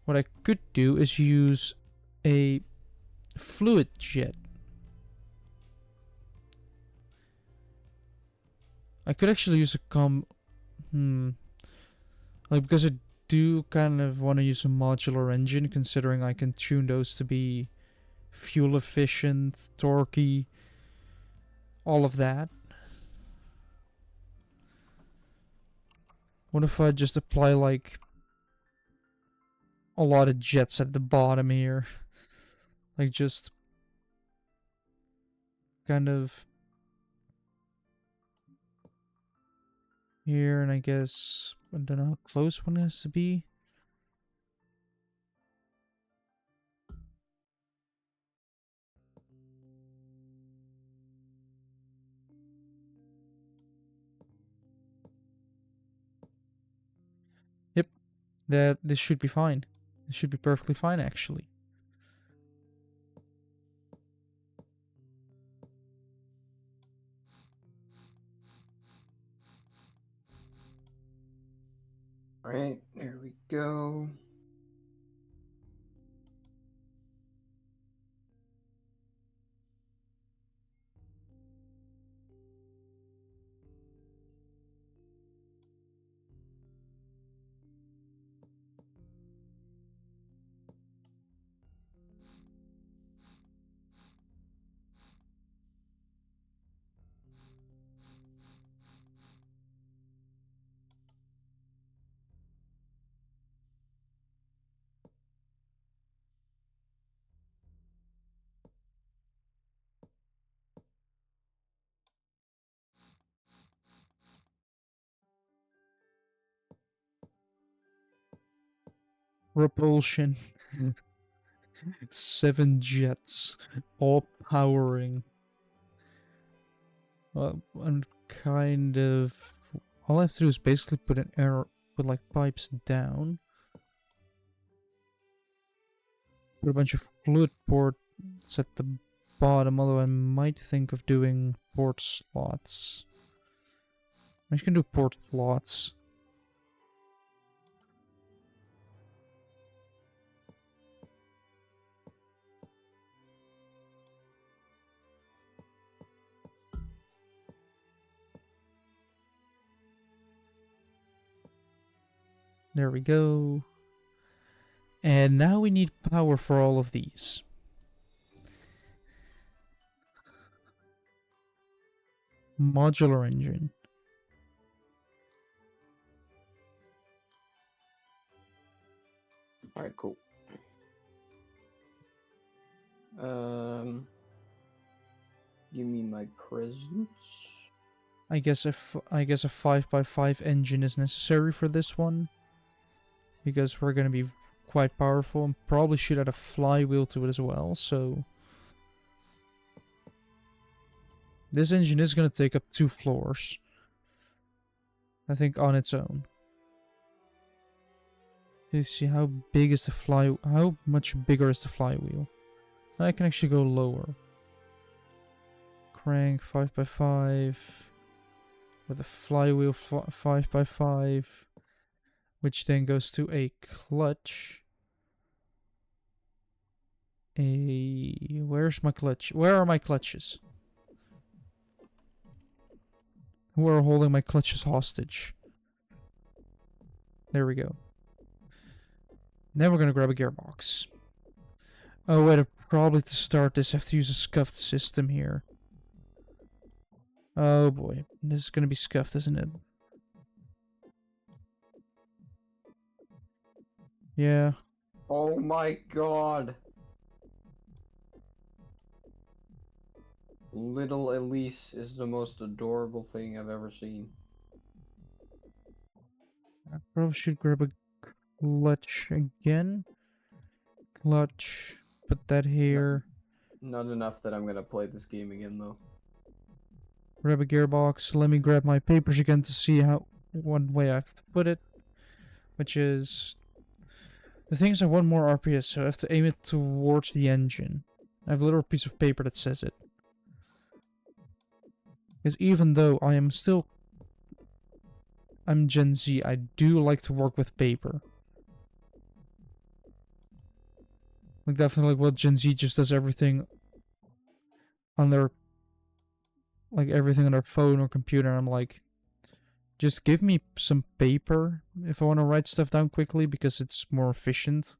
What I could do is use a fluid jet. I could actually use like because I do kind of want to use a modular engine, considering I can tune those to be fuel efficient, torquey, all of that. What if I just apply like a lot of jets at the bottom here? Like just kind of here, and I guess I don't know how close one has to be. Yep, this should be fine. This should be perfectly fine actually. Alright, there we go. Propulsion. 7 jets, all powering. And kind of all I have to do is basically put like pipes down, put a bunch of fluid ports at the bottom. Although I might think of doing port slots. I can do port slots. There we go. And now we need power for all of these. Modular engine. Alright, cool. Give me my presents. I guess a 5x5 engine is necessary for this one, because we're gonna be quite powerful and probably should add a flywheel to it as well. So this engine is gonna take up 2 floors. I think on its own. You see how big is the how much bigger is the flywheel? I can actually go lower. Crank 5x5 with a flywheel 5x5, which then goes to a clutch. Where's my clutch? Where are my clutches? Who are holding my clutches hostage? There we go. Now we're gonna grab a gearbox. Oh wait, probably to start this I have to use a scuffed system here. Oh boy, this is gonna be scuffed, isn't it? Yeah. Oh my god. Little Elise is the most adorable thing I've ever seen. I probably should grab a clutch again. Clutch. Put that here. Not enough that I'm gonna play this game again though. Grab a gearbox. Let me grab my papers again to see how one way I have to put it. Which is... The thing is I want more RPS, so I have to aim it towards the engine. I have a little piece of paper that says it. Because even though I'm Gen Z, I do like to work with paper. Like definitely what Gen Z just does everything on their... Like everything on their phone or computer. I'm like, just give me some paper if I want to write stuff down quickly because it's more efficient.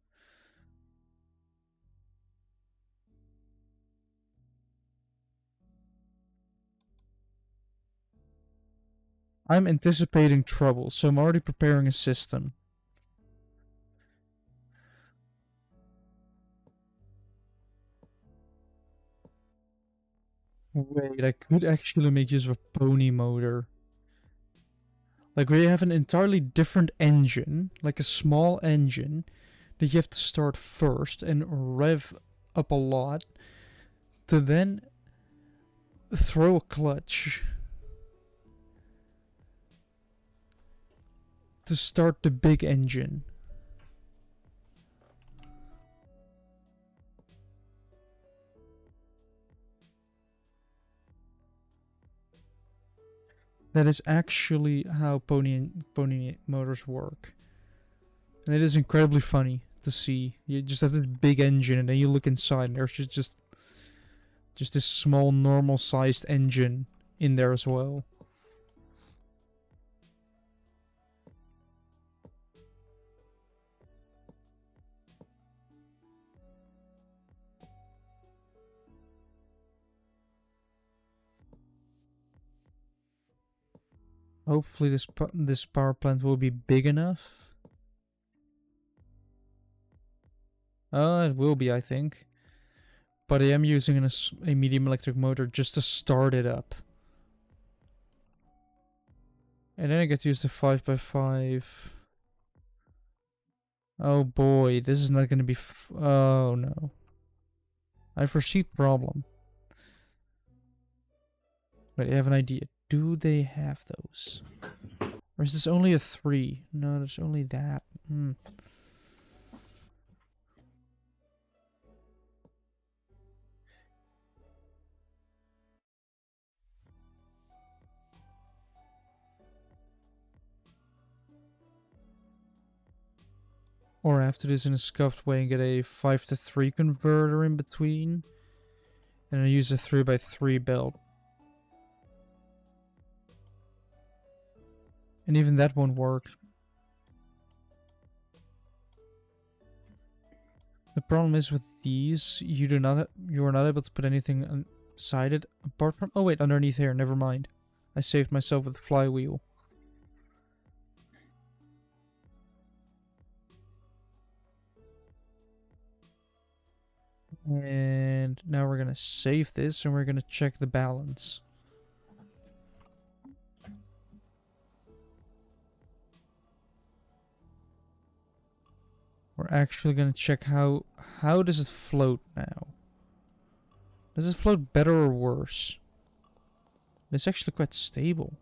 I'm anticipating trouble, so I'm already preparing a system. Wait, I could actually make use of a pony motor. Like, we have an entirely different engine, like a small engine, that you have to start first and rev up a lot, to then throw a clutch to start the big engine. That is actually how pony motors work. And it is incredibly funny to see. You just have this big engine and then you look inside and there's just this small normal sized engine in there as well. Hopefully this power plant will be big enough. It will be, I think. But I am using a medium electric motor just to start it up. And then I get to use the 5x5. Oh boy, this is not gonna be oh no. I foresee problem. Wait, I have an idea. Do they have those? Or is this only a 3? No, there's only that. Or I have to do this in a scuffed way and get a 5-to-3 converter in between. And I use a 3x3 belt. And even that won't work. The problem is with these, you are not able to put anything inside it apart from... Oh wait, underneath here, never mind. I saved myself with the flywheel. And now we're gonna save this and we're gonna check the balance. We're actually gonna check how does it float now? Does it float better or worse? It's actually quite stable.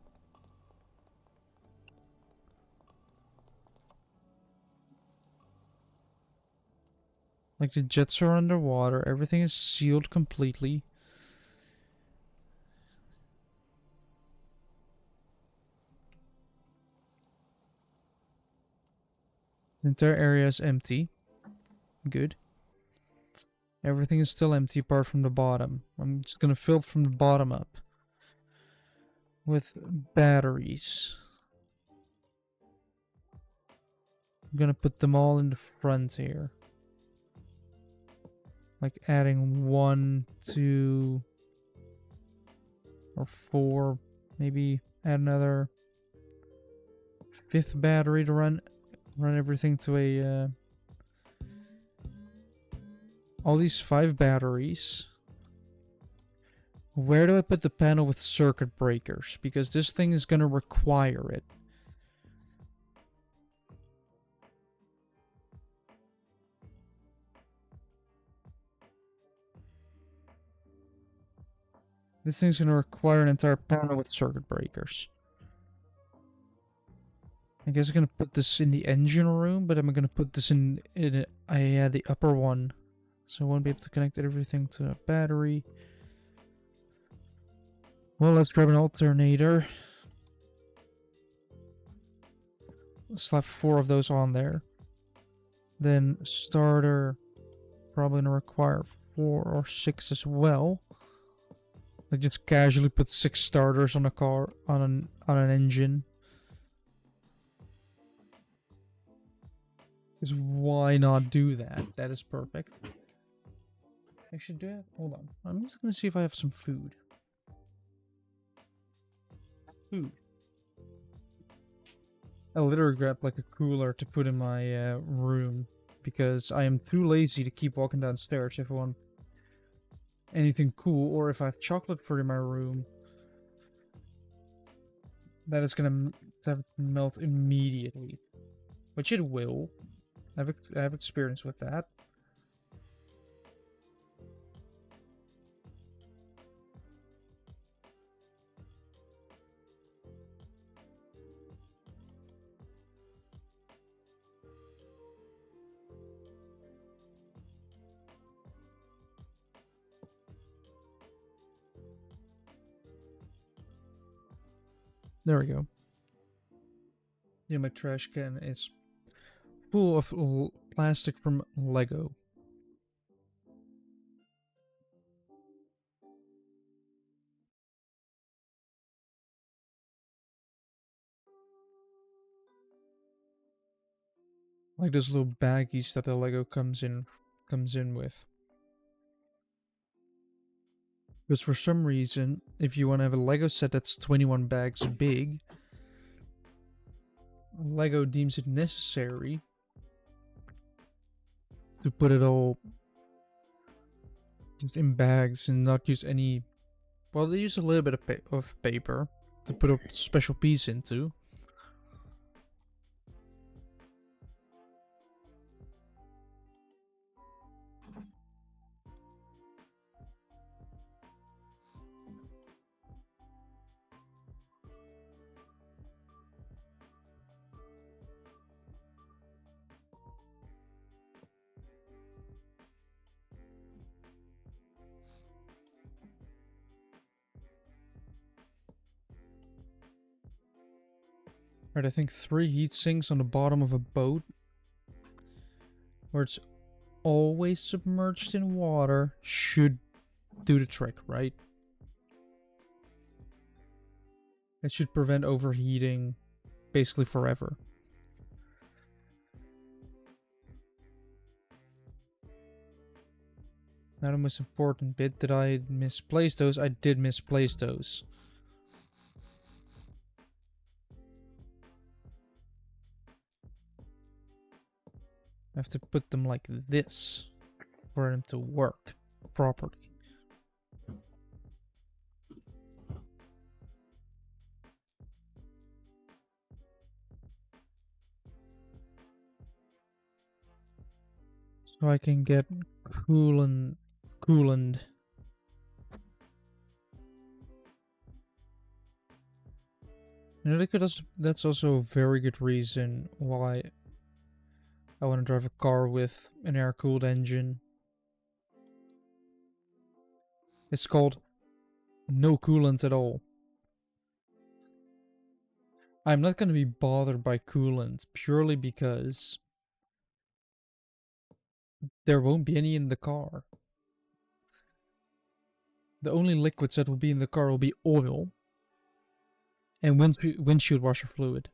Like the jets are underwater, everything is sealed completely. The entire area is empty. Good. Everything is still empty apart from the bottom. I'm just gonna fill from the bottom up with batteries. I'm gonna put them all in the front here. Like adding 1, 2, or 4. Maybe add another 5th battery to run everything to a all these 5 batteries. Where do I put the panel with circuit breakers? Because this thing is gonna require it. This thing's gonna require an entire panel with circuit breakers. I guess I'm gonna put this in the engine room, but I'm gonna put this in the upper one, so I won't be able to connect everything to a battery. Well, let's grab an alternator. Slap 4 of those on there. Then starter, probably gonna require 4 or 6 as well. I just casually put 6 starters on a car, on an engine. Because why not do that? That is perfect. I should do it. Hold on. I'm just gonna see if I have some food. Food. I literally grabbed like a cooler to put in my room because I am too lazy to keep walking downstairs if I want anything cool, or if I have chocolate for in my room. That is gonna melt immediately, which it will. I have experience with that. There we go. Yeah, my trash can is full of plastic from Lego. Like those little baggies that the Lego comes in with. Because for some reason, if you want to have a Lego set that's 21 bags big, Lego deems it necessary to put it all just in bags and not use any... Well, they use a little bit of paper to put a special piece into. Right, I think 3 heat sinks on the bottom of a boat where it's always submerged in water should do the trick, right? It should prevent overheating basically forever. Now the most important bit, did I misplace those? I did misplace those. I have to put them like this for them to work properly. So I can get coolant. You know, that's also a very good reason why I want to drive a car with an air-cooled engine. It's called no coolant at all. I'm not going to be bothered by coolant purely because there won't be any in the car. The only liquids that will be in the car will be oil and windshield washer fluid.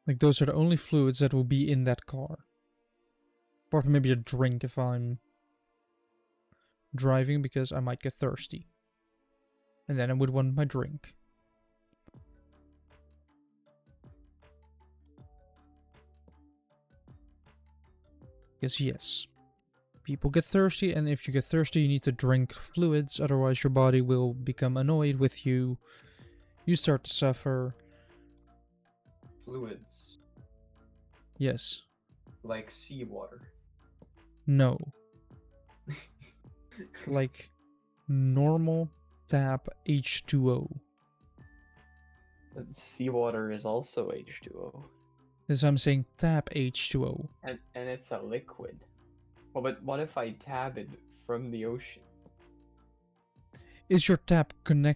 Like, those are the only fluids that will be in that car. Apart from maybe a drink if I'm driving, because I might get thirsty. And then I would want my drink. Because yes, people get thirsty, and if you get thirsty you need to drink fluids, otherwise your body will become annoyed with you. You start to suffer. Fluids. Yes. Like seawater. No. Like normal tap H2O. But seawater is also H2O. As I'm saying, tap H2O. And it's a liquid. Well, but what if I tap it from the ocean? Is your tap in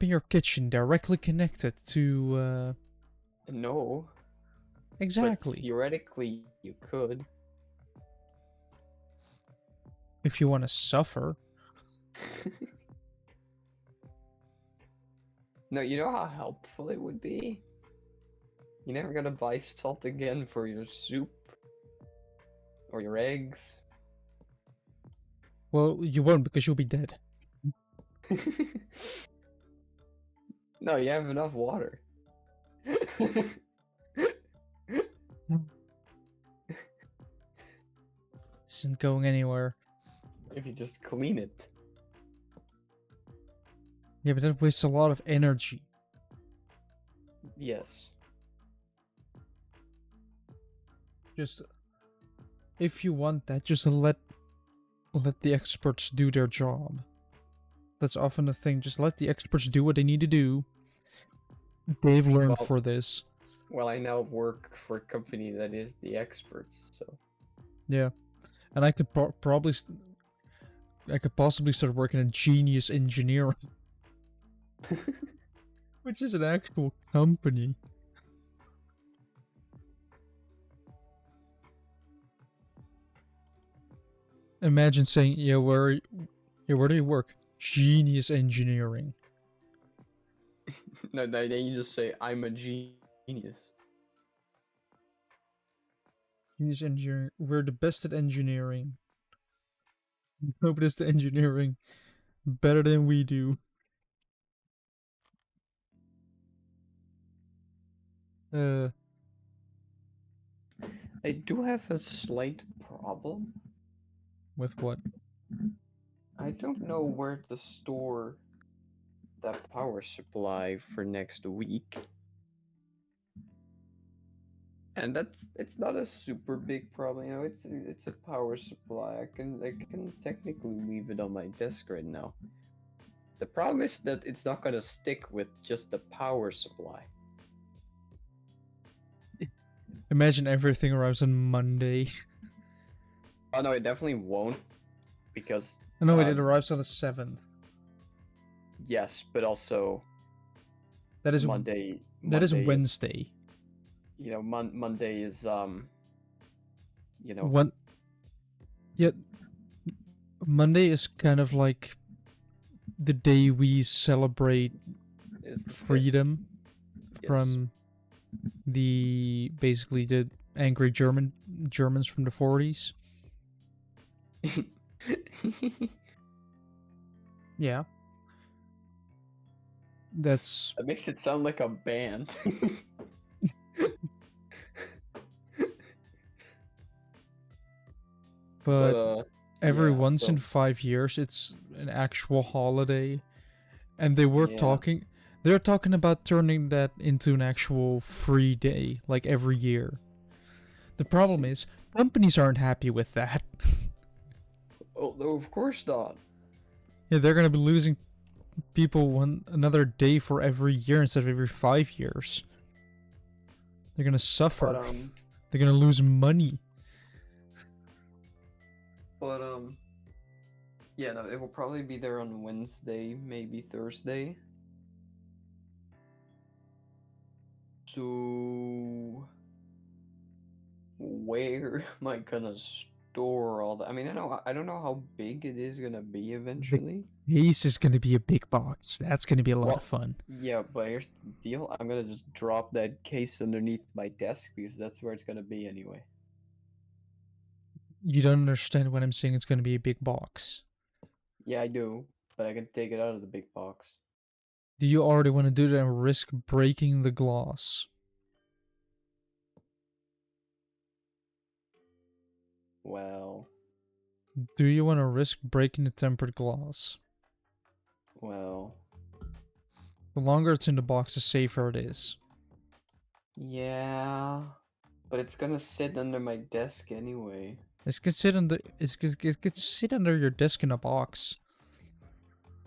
your kitchen directly connected to No. Exactly. But theoretically you could. If you want to suffer. No, you know how helpful it would be? You're never gonna buy salt again for your soup. Or your eggs. Well, you won't because you'll be dead. No, you have enough water. Isn't going anywhere. If you just clean it. Yeah, but that wastes a lot of energy. Yes. Just, if you want that, just let the experts do their job. That's often the thing. Just let the experts do what they need to do. They've learned for this. Well, I now work for a company that is the experts, so. Yeah, and I could possibly start working at Genius Engineering, which is an actual company. Imagine saying, yeah, where do you work? Genius Engineering. No, then you just say, I'm a genius. Genius Engineering. We're the best at engineering. Nobody's the engineering better than we do. I do have a slight problem. With what? I don't know where to store that power supply for next week. And it's not a super big problem, you know, it's a power supply. I can technically leave it on my desk right now. The problem is that it's not gonna stick with just the power supply. Imagine everything arrives on Monday. Oh no, it definitely won't, because No, it arrives on the 7th. yes, but also That is Monday. That is Wednesday. You know, Monday is you know. What? Yeah, Monday is kind of like the day we celebrate freedom from basically the angry Germans from the 40s. Yeah. That makes it sound like a band. But every once in 5 years, it's an actual holiday, and they were talking. They're talking about turning that into an actual free day, like every year. The problem is, companies aren't happy with that. Oh, no, of course not. Yeah, they're gonna be losing people another day for every year instead of every 5 years. They're gonna suffer. But They're gonna lose money. but yeah, no, it will probably be there on Wednesday, maybe Thursday. So where am I gonna store all that? I mean, I don't know how big it is gonna be eventually. Case is gonna be a big box. That's gonna be a lot Well, of fun. Yeah, but here's the deal. I'm gonna just drop that case underneath my desk because that's where it's gonna be anyway. You don't understand when I'm saying it's gonna be a big box. Yeah, I do, but I can take it out of the big box. Do you already want to do that and risk breaking the glass? Well, Do you want to risk breaking the tempered glass? well, The longer it's in the box, the safer it is. yeah, but it's gonna sit under my desk anyway. It could sit under your desk in a box.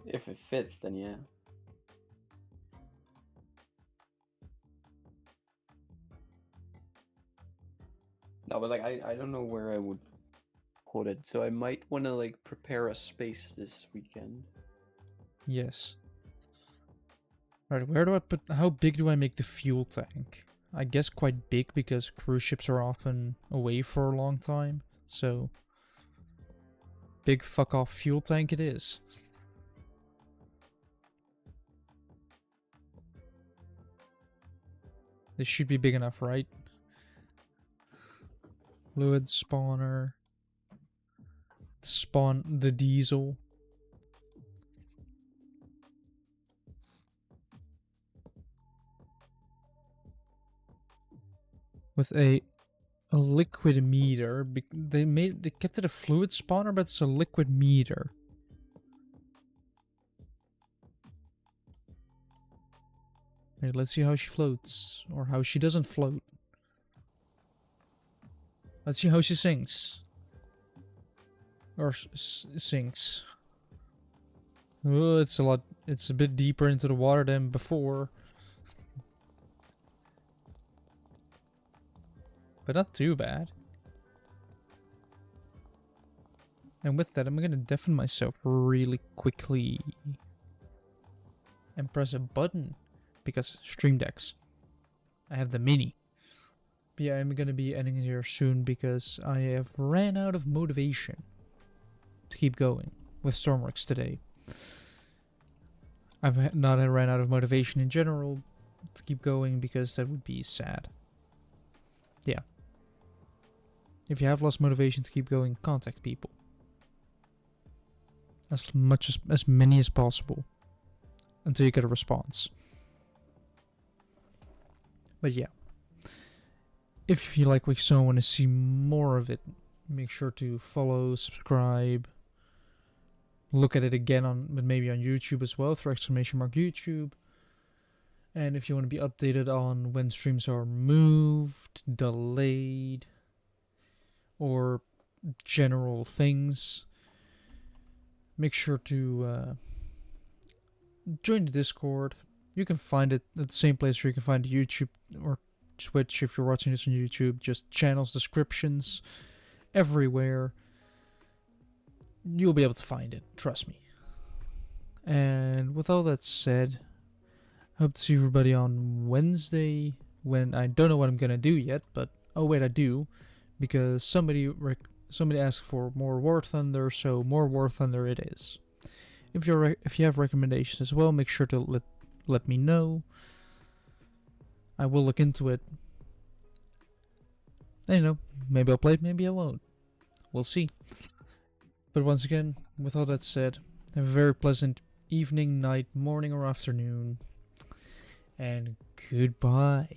If it fits, then yeah. No, but like I don't know where I would put it, so I might want to like prepare a space this weekend. Yes. Right, where do I put... How big do I make the fuel tank? I guess quite big because cruise ships are often away for a long time. So... big fuck off fuel tank it is. This should be big enough, right? Fluid spawner. Spawn the diesel. With a liquid meter. They kept it a fluid spawner, but it's a liquid meter. Okay, let's see how she floats, or how she doesn't float. Let's see how she sinks. Or sinks. Oh, it's a bit deeper into the water than before. But not too bad. And with that, I'm gonna deafen myself really quickly. And press a button. Because Stream Decks. I have the mini. But yeah, I'm gonna be ending it here soon because I have ran out of motivation to keep going with Stormworks today. I've not ran out of motivation in general to keep going because that would be sad. Yeah. If you have lost motivation to keep going, contact people. As many as possible. Until you get a response. But yeah. If you like what you saw and want to see more of it, make sure to follow, subscribe. Look at it again maybe on YouTube as well, through !YouTube. And if you want to be updated on when streams are moved, delayed, or general things, make sure to join the Discord. You can find it at the same place where you can find YouTube or Twitch if you're watching this on YouTube. Just channels, descriptions, everywhere. You'll be able to find it, trust me. And with all that said, I hope to see everybody on Wednesday, when I don't know what I'm gonna do yet, but oh wait, I do, because somebody asked for more War Thunder, so more War Thunder it is. If you have recommendations as well, make sure to let me know. I will look into it. And, you know, maybe I'll play it, maybe I won't. We'll see. But once again, with all that said, have a very pleasant evening, night, morning, or afternoon. And goodbye.